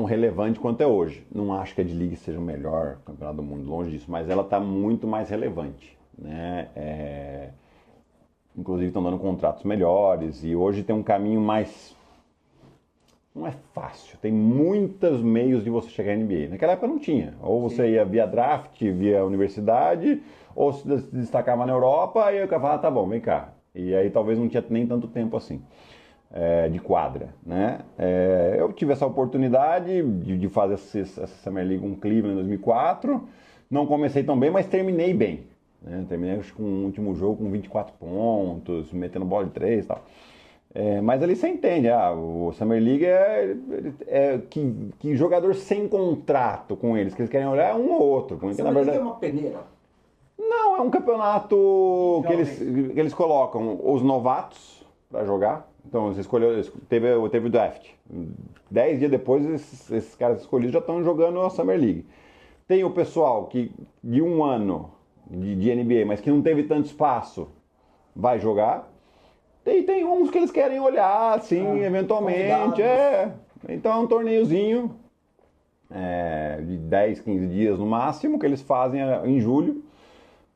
relevante quanto é hoje. Não acho que a D-League seja o melhor campeonato do mundo, longe disso, mas ela está muito mais relevante. Né? Inclusive estão dando contratos melhores e hoje tem um caminho mais... Não é fácil, tem muitos meios de você chegar na NBA. Naquela época não tinha. Ou você ia via draft, via universidade, ou se destacava na Europa, e aí o cara falava, tá bom, vem cá. E aí talvez não tinha nem tanto tempo assim, de quadra, né? Eu tive essa oportunidade de fazer essa Summer League com Cleveland em 2004. Não comecei tão bem, mas terminei bem. né? Terminei acho, com o último jogo com 24 pontos, metendo bola de 3 e tal. Mas ali você entende, o Summer League que jogador sem contrato com eles, que eles querem olhar um ou outro. Porque, Summer League é uma peneira? Não, é um campeonato que eles colocam os novatos para jogar. Então, teve o draft. 10 dias depois, esses caras escolhidos já estão jogando a Summer League. Tem o pessoal que de um ano de NBA, mas que não teve tanto espaço, vai jogar. Tem uns que eles querem olhar, assim, eventualmente. Então é um torneiozinho de 10, 15 dias no máximo, que eles fazem em julho,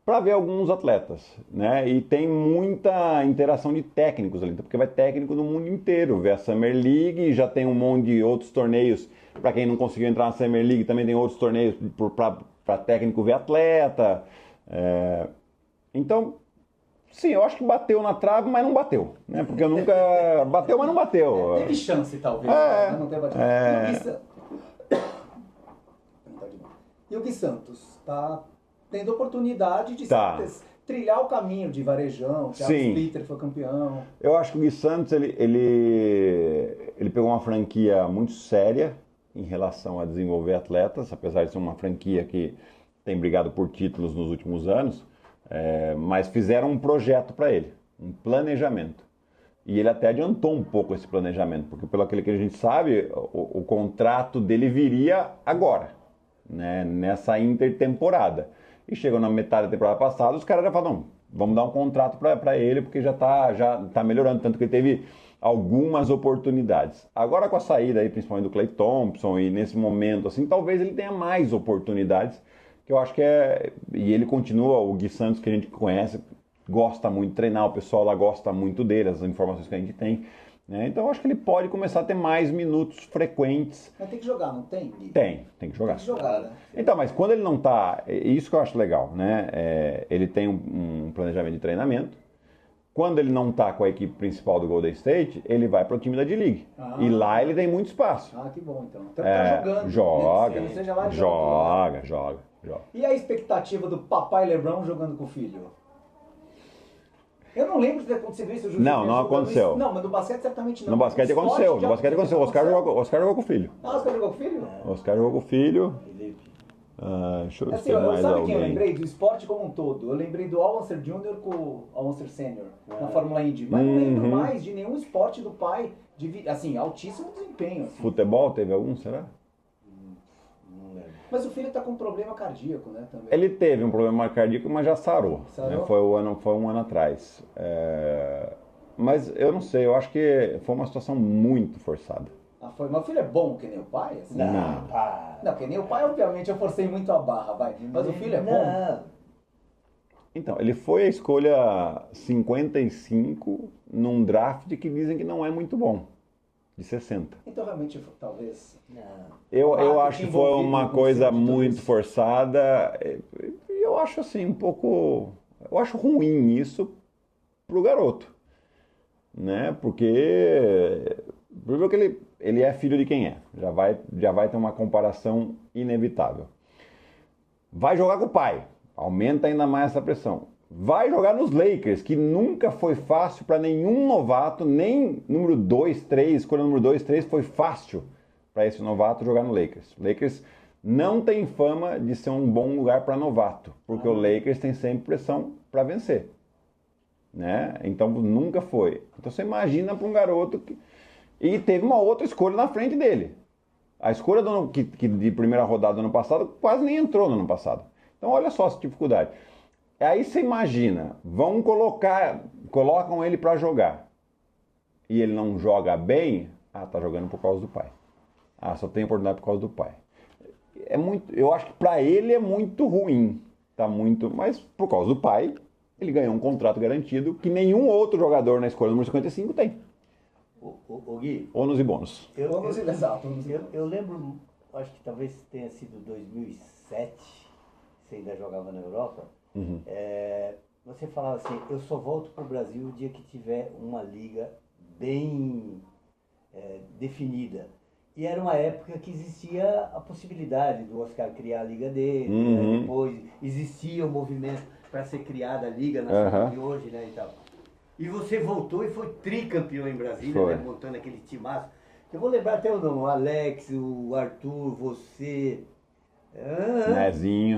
para ver alguns atletas, né? E tem muita interação de técnicos ali, porque vai técnico do mundo inteiro, ver a Summer League, já tem um monte de outros torneios, para quem não conseguiu entrar na Summer League, também tem outros torneios para técnico ver atleta. Então, sim, eu acho que bateu na trave, mas não bateu, né? Porque eu nunca... Bateu, mas não bateu. Teve chance, talvez. Né? Não teve batido. E o Gui Santos tá tendo oportunidade de trilhar o caminho de Varejão, que o Splitter foi campeão. Eu acho que o Gui Santos, ele pegou uma franquia muito séria em relação a desenvolver atletas, apesar de ser uma franquia que tem brigado por títulos nos últimos anos, mas fizeram um projeto para ele, um planejamento. E ele até adiantou um pouco esse planejamento, porque pelo aquilo que a gente sabe, o contrato dele viria agora, né, nessa intertemporada. E chegou na metade da temporada passada, os caras já falaram, não, vamos dar um contrato para ele, porque já tá melhorando, tanto que ele teve algumas oportunidades. Agora com a saída aí, principalmente do Klay Thompson, e nesse momento, assim, talvez ele tenha mais oportunidades, que eu acho que e ele continua, o Gui Santos que a gente conhece, gosta muito de treinar, o pessoal lá gosta muito dele, as informações que a gente tem, né? Então eu acho que ele pode começar a ter mais minutos frequentes. Mas tem que jogar, não tem? Tem que jogar. Tem que jogar, né? Então, mas quando ele não tá, isso que eu acho legal, né? Ele tem um planejamento de treinamento. Quando ele não tá com a equipe principal do Golden State, ele vai para o time da D-League. E lá ele tem muito espaço. Que bom, então. Então tá jogando. Joga. E a expectativa do papai LeBron jogando com o filho? Eu não lembro de ter acontecido isso. Não aconteceu. Isso. Não, mas no basquete certamente não. No basquete aconteceu. O Oscar jogou com o filho. O Oscar jogou com o filho? O Oscar jogou com o filho. Deixa eu ver se tem mais sabe alguém. Quem eu lembrei? Do esporte como um todo. Eu lembrei do Al Unser Jr. com o Al Unser Senior na Fórmula Indy. Mas não lembro mais de nenhum esporte do pai de, assim, altíssimo desempenho. Assim. Futebol teve algum, será? Mas o filho tá com um problema cardíaco, né? Também. Ele teve um problema cardíaco, mas já sarou. Né? Foi um ano atrás. Mas eu não sei, eu acho que foi uma situação muito forçada. Foi. Mas o filho é bom que nem o pai? Assim? Não, que nem o pai, obviamente, eu forcei muito a barra, vai. Mas o filho é bom? Então, ele foi a escolha 55 num draft que dizem que não é muito bom. De 60. Então, realmente, talvez... Eu acho que foi uma coisa muito forçada. E eu acho assim, um pouco... Eu acho ruim isso pro garoto. Né? Porque... Primeiro que ele é filho de quem é. Já vai ter uma comparação inevitável. Vai jogar com o pai. Aumenta ainda mais essa pressão. Vai jogar nos Lakers, que nunca foi fácil para nenhum novato, nem número 2, 3, escolha número 2, 3, foi fácil para esse novato jogar no Lakers. O Lakers não tem fama de ser um bom lugar para novato, porque o Lakers tem sempre pressão para vencer. Né? Então nunca foi. Então você imagina para um garoto que... E teve uma outra escolha na frente dele. A escolha que de primeira rodada do ano passado quase nem entrou no ano passado. Então olha só essa dificuldade. Aí você imagina, colocam ele para jogar e ele não joga bem, tá jogando por causa do pai. Só tem oportunidade por causa do pai. Eu acho que para ele é muito ruim, mas por causa do pai, ele ganhou um contrato garantido que nenhum outro jogador na escolha número 55 tem. O Gui, ônus e bônus. Eu lembro, acho que talvez tenha sido 2007, você ainda jogava na Europa. Você falava assim, eu só volto para o Brasil o dia que tiver uma liga bem definida. E era uma época que existia a possibilidade do Oscar criar a liga dele, né? Depois existia o movimento. para ser criada a Liga Nacional de hoje, né, e tal. E você voltou e foi tricampeão em Brasília, né, montando aquele timaço. Eu vou lembrar até o nome, o Alex, o Arthur, você...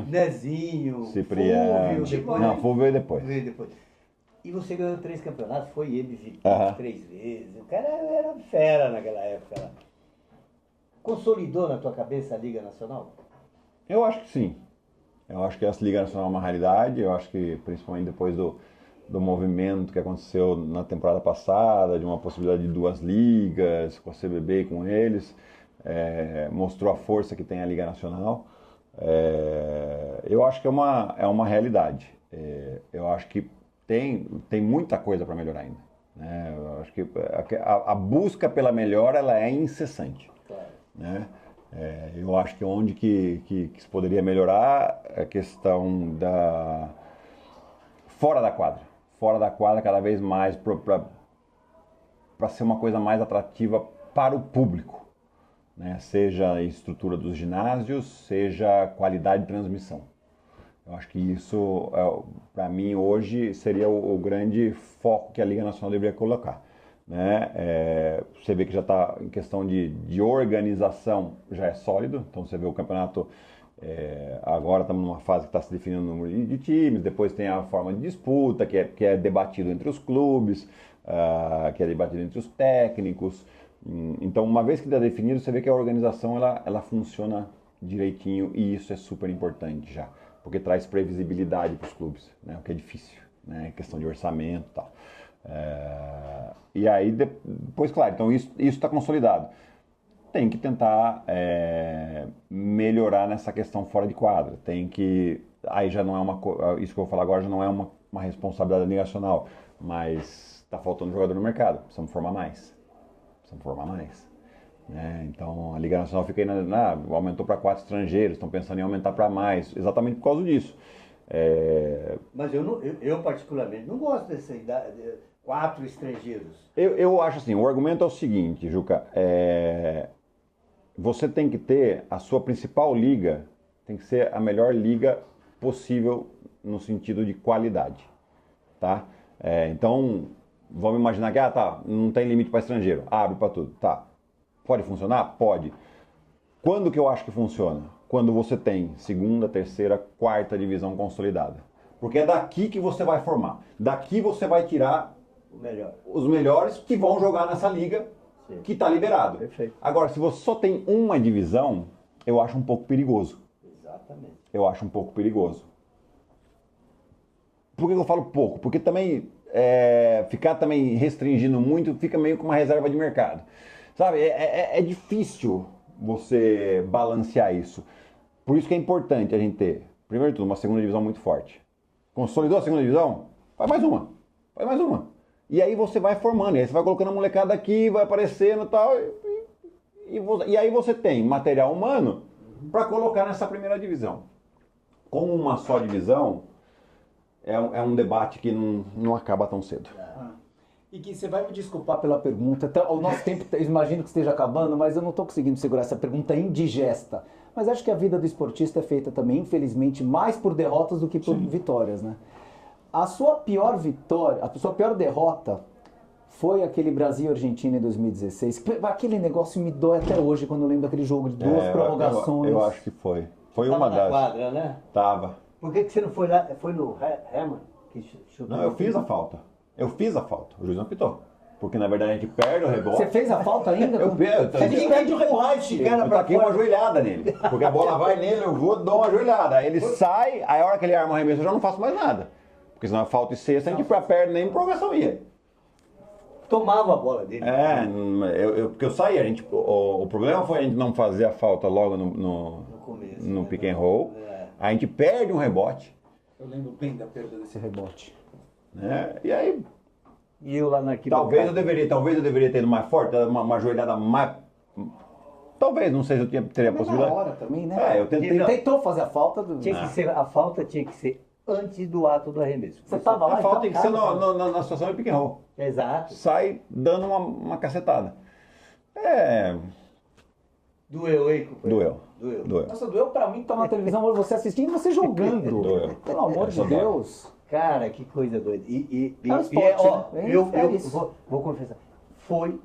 Nezinho, Cipriano. Fúvio veio depois. E você ganhou 3 campeonatos, foi MVP 3 vezes. O cara era fera naquela época. Lá. Consolidou na tua cabeça a Liga Nacional? Eu acho que sim. Eu acho que essa Liga Nacional é uma realidade. Eu acho que principalmente depois do movimento que aconteceu na temporada passada, de uma possibilidade de 2 ligas, com a CBB e com eles, mostrou a força que tem a Liga Nacional. Eu acho que é uma realidade. Eu acho que tem muita coisa para melhorar ainda. Né? Eu acho que a busca pela melhora ela é incessante. Claro. Né? Eu acho que onde que se poderia melhorar é a questão da fora da quadra cada vez mais para ser uma coisa mais atrativa para o público, né? Seja a estrutura dos ginásios, seja a qualidade de transmissão. Eu acho que isso, para mim, hoje seria o grande foco que a Liga Nacional deveria colocar. Né? Você vê que já está em questão de organização, já é sólido. Então você vê o campeonato, agora estamos numa fase que está se definindo o número de times, depois tem a forma de disputa, que é debatido entre os clubes, que é debatido entre os técnicos. Então, uma vez que está definido, você vê que a organização ela funciona direitinho e isso é super importante já, porque traz previsibilidade para os clubes, né? O que é difícil, né? Questão de orçamento e tal. E aí, depois, claro, então isso está consolidado. Tem que tentar melhorar nessa questão fora de quadra. Aí já não é isso que eu vou falar agora já não é uma responsabilidade da Liga Nacional, mas está faltando jogador no mercado, precisamos formar mais. Né? Então a Liga Nacional fica aí, aumentou para 4 estrangeiros, estão pensando em aumentar para mais, exatamente por causa disso. Mas eu particularmente não gosto dessa idade, 4 estrangeiros. Eu acho assim, o argumento é o seguinte, Juca, você tem que ter a sua principal liga, tem que ser a melhor liga possível no sentido de qualidade, tá? Então, vamos imaginar que não tem limite para estrangeiro, abre para tudo, tá? Pode funcionar? Pode. Quando que eu acho que funciona? Quando você tem 2ª, 3ª, 4ª divisão consolidada. Porque é daqui que você vai formar. Daqui você vai tirar os melhores que vão jogar nessa liga. Sim. Que está liberado. Perfeito. Agora, se você só tem uma divisão, eu acho um pouco perigoso. Exatamente. Eu acho um pouco perigoso. Por que eu falo pouco? Porque também ficar também restringindo muito fica meio com uma reserva de mercado. Sabe, é difícil você balancear isso. Por isso que é importante a gente ter, primeiro de tudo, uma 2ª divisão muito forte. Consolidou a 2ª divisão? Faz mais uma. E aí você vai formando, e aí você vai colocando a molecada aqui, vai aparecendo e tal. E aí você tem material humano para colocar nessa 1ª divisão. Com uma só divisão, é um debate que não acaba tão cedo. E que você vai me desculpar pela pergunta, o nosso tempo, imagino que esteja acabando, mas eu não estou conseguindo segurar essa pergunta indigesta. Mas acho que a vida do esportista é feita também, infelizmente, mais por derrotas do que por vitórias, né? A sua pior vitória, a sua pior derrota foi aquele Brasil-Argentina em 2016. Aquele negócio me dói até hoje quando eu lembro daquele jogo de 2 prorrogações. Eu acho que foi. Foi uma das. Quadra, né? Tava. Por que você não foi lá? Foi no Herman que chutou? Não, eu fiz a falta. O juiz não apitou. Porque na verdade a gente perde o rebote. Você fez a falta ainda? Eu perde o rebote. Eu taquei uma joelhada nele. Porque a bola vai nele, eu vou, dou uma joelhada. Aí ele sai, aí a hora que ele arma o arremesso eu já não faço mais nada. Porque senão é falta e sexta, a gente pra perto nem em prorrogação ia. Tomava a bola dele. Porque eu saí, o problema foi a gente não fazer a falta logo no começo, no pick and roll. A gente perde um rebote. Eu lembro bem da perda desse rebote. Né? E aí... E eu lá naquilo. Talvez eu deveria ter ido mais forte, uma joelhada mais... Talvez, não sei se eu teria Mas possibilidade. na hora também, né? Eu tentei... Ele tentou fazer a falta. A falta tinha que ser antes do ato do arremesso. Você estava lá? A falta tem que ser na situação de pick and roll. Exato. Sai dando uma cacetada. Doeu, hein, companheiro? Doeu. Doeu. Nossa, doeu pra mim que tá na televisão, você assistindo e você jogando. Doeu. Pelo amor de Deus. Cara, que coisa doida. É um esporte, ó, né? eu isso. vou confessar. Foi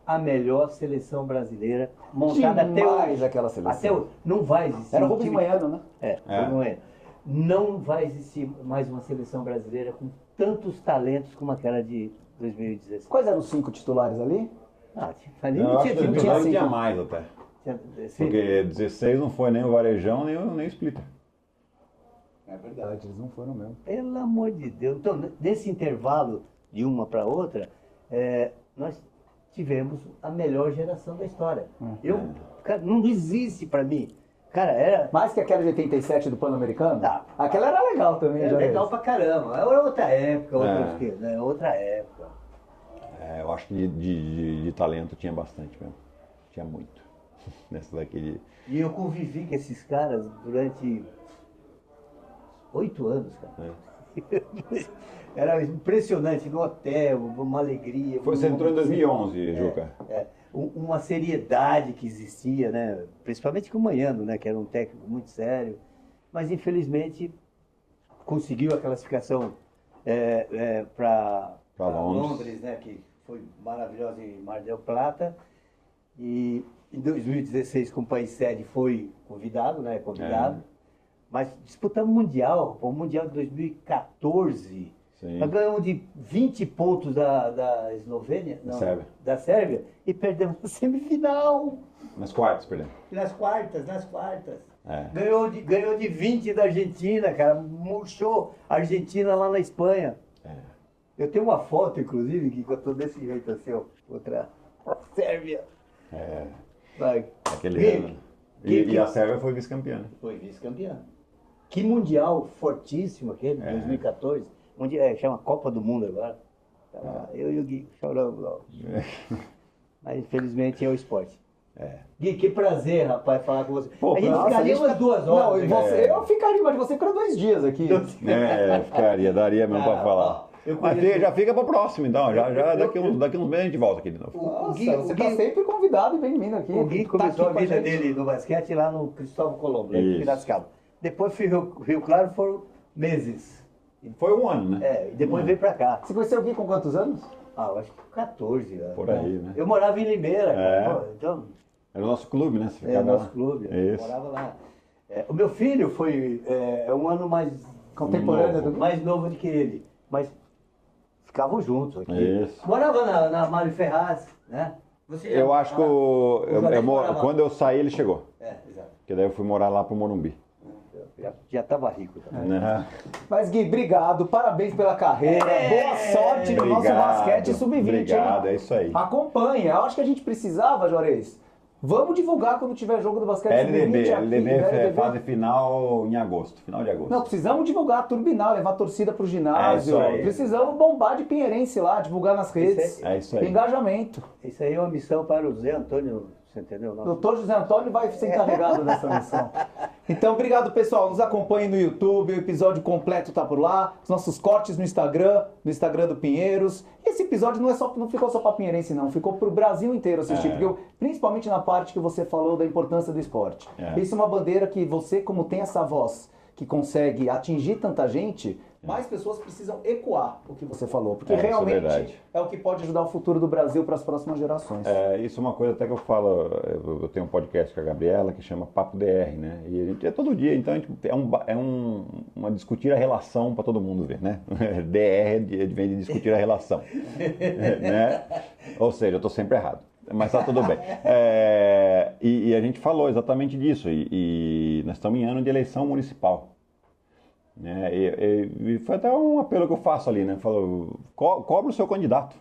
a melhor seleção brasileira montada até hoje. Aquela seleção. Até hoje. Não vai existir. Era o Rubens Manhano, né? Rubens Manhano. Não vai existir mais uma seleção brasileira com tantos talentos como aquela de 2016. Quais eram os 5 titulares ali? Ali Eu não acho que tinha 2019 tinha tinha cinco. mais até. Sim. Porque 16 não foi nem o Varejão, nem o Splitter. É verdade, eles não foram mesmo. Pelo amor de Deus. Então, nesse intervalo de uma para outra, nós tivemos a melhor geração da história. Cara, não existe para mim. Cara, era... Mais que aquela de 87 do Pan-Americano? Tá. Aquela era legal também, Era Juarez. legal pra caramba. Era outra época, outra época. Eu acho que de talento tinha bastante mesmo. Tinha muito. Nessa daqui. E eu convivi com esses caras durante 8 anos, cara. Era impressionante, no hotel, uma alegria. Você entrou em 2011, Juca. Uma seriedade que existia, né? Principalmente com o Manhano, né? Que era um técnico muito sério. Mas, infelizmente, conseguiu a classificação para Londres, né? Que foi maravilhosa em Mar del Plata. E em 2016, como país sede, foi convidado, né? Mas disputamos o Mundial, o Mundial de 2014. Sim. Nós ganhamos de 20 pontos da Eslovênia, da Sérvia, e perdemos na semifinal. Nas quartas, perdemos. Nas quartas. Ganhou de 20 da Argentina, cara. Murchou a Argentina lá na Espanha. Eu tenho uma foto, inclusive, que eu tô desse jeito assim, ó. Outra. Sérvia. Aquele ano. E a Sérvia foi vice-campeã. Foi vice-campeã. Que mundial fortíssimo aquele, 2014. Chama Copa do Mundo agora. Eu e o Gui choramos lá. Mas infelizmente é o esporte. Gui, que prazer, rapaz, falar com você. Pô, a gente ficaria umas 2 horas. Não, eu ficaria, mas você ficaria 2 dias aqui. Ficaria, daria mesmo pra falar. Mas já fica pra próximo, então. Daqui uns meses a gente volta aqui de novo. Você tá sempre convidado e bem-vindo aqui. O Gui começou a vida dele no basquete lá no Cristóvão Colombo, lá em Piracicaba. Depois foi Rio Claro, foram meses. Foi 1 ano, né? E depois veio pra cá. Você conheceu o Gui com quantos anos? Eu acho que 14 anos. Por aí, né? Eu morava em Limeira, cara. Então, era o nosso clube, né? Você o nosso clube. Eu morava lá. O meu filho foi 1 ano mais contemporâneo do Gui? Mais novo do que ele. Mas ficavam juntos aqui. Isso. Morava na Mário Ferraz, né? Eu acho que quando eu saí, ele chegou. Exato. Porque daí eu fui morar lá pro Morumbi. Já estava rico também. Mas Gui, obrigado, parabéns pela carreira, boa sorte no nosso basquete sub-20. Obrigado, é isso aí. Acompanha, eu acho que a gente precisava, Juarez. Vamos divulgar quando tiver jogo do basquete sub-20 aqui. LDB fase final em agosto, final de agosto. Não, precisamos divulgar, turbinar, levar a torcida pro ginásio. Precisamos bombar de Pinheirense lá, divulgar nas redes. É isso aí. Engajamento. Isso aí é uma missão para o Zé Antônio, você entendeu? O doutor José Antônio vai ser encarregado dessa missão. Então, obrigado, pessoal. Nos acompanhem no YouTube, o episódio completo tá por lá. Os nossos cortes no Instagram do Pinheiros. E esse episódio não ficou só para Pinheirense, não. Ficou pro Brasil inteiro assistir. Porque principalmente na parte que você falou da importância do esporte. Isso é uma bandeira que você, como tem essa voz que consegue atingir tanta gente, mais pessoas precisam ecoar o que você falou. Porque realmente é o que pode ajudar o futuro do Brasil para as próximas gerações. Isso é uma coisa até que eu falo, eu tenho um podcast com a Gabriela que chama Papo DR, né? E a gente todo dia, então a gente, uma discutir a relação para todo mundo ver, né? DR vem de discutir a relação, né? Ou seja, eu estou sempre errado. Mas tá tudo bem. E a gente falou exatamente disso. E nós estamos em ano de eleição municipal. Né? E foi até um apelo que eu faço ali, né? Falou, cobre o seu candidato.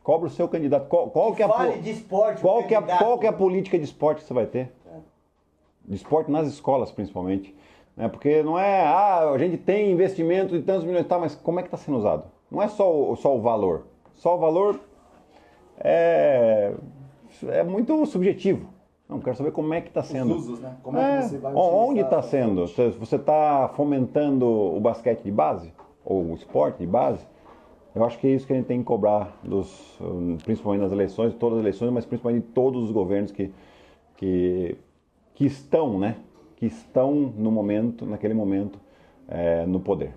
Cobre o seu candidato. Qual que é a política de esporte que você vai ter? De esporte nas escolas, principalmente. Né? Porque não é, a gente tem investimento de tantos milhões, mas como é que está sendo usado? Não é só o valor. Só o valor é muito subjetivo. Não, quero saber como é que está sendo. Os usos, né? Como é que você vai onde está sendo? Você está fomentando o basquete de base? Ou o esporte de base? Eu acho que é isso que a gente tem que cobrar, principalmente nas eleições, todas as eleições, mas principalmente de todos os governos que que estão, né? Que estão no momento, naquele momento, no poder.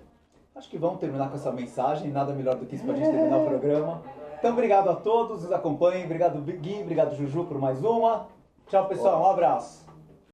Acho que vamos terminar com essa mensagem, nada melhor do que isso para a gente terminar o programa. Então, obrigado a todos, nos acompanhem, obrigado Gui, obrigado Juju por mais uma. Tchau, pessoal, um abraço.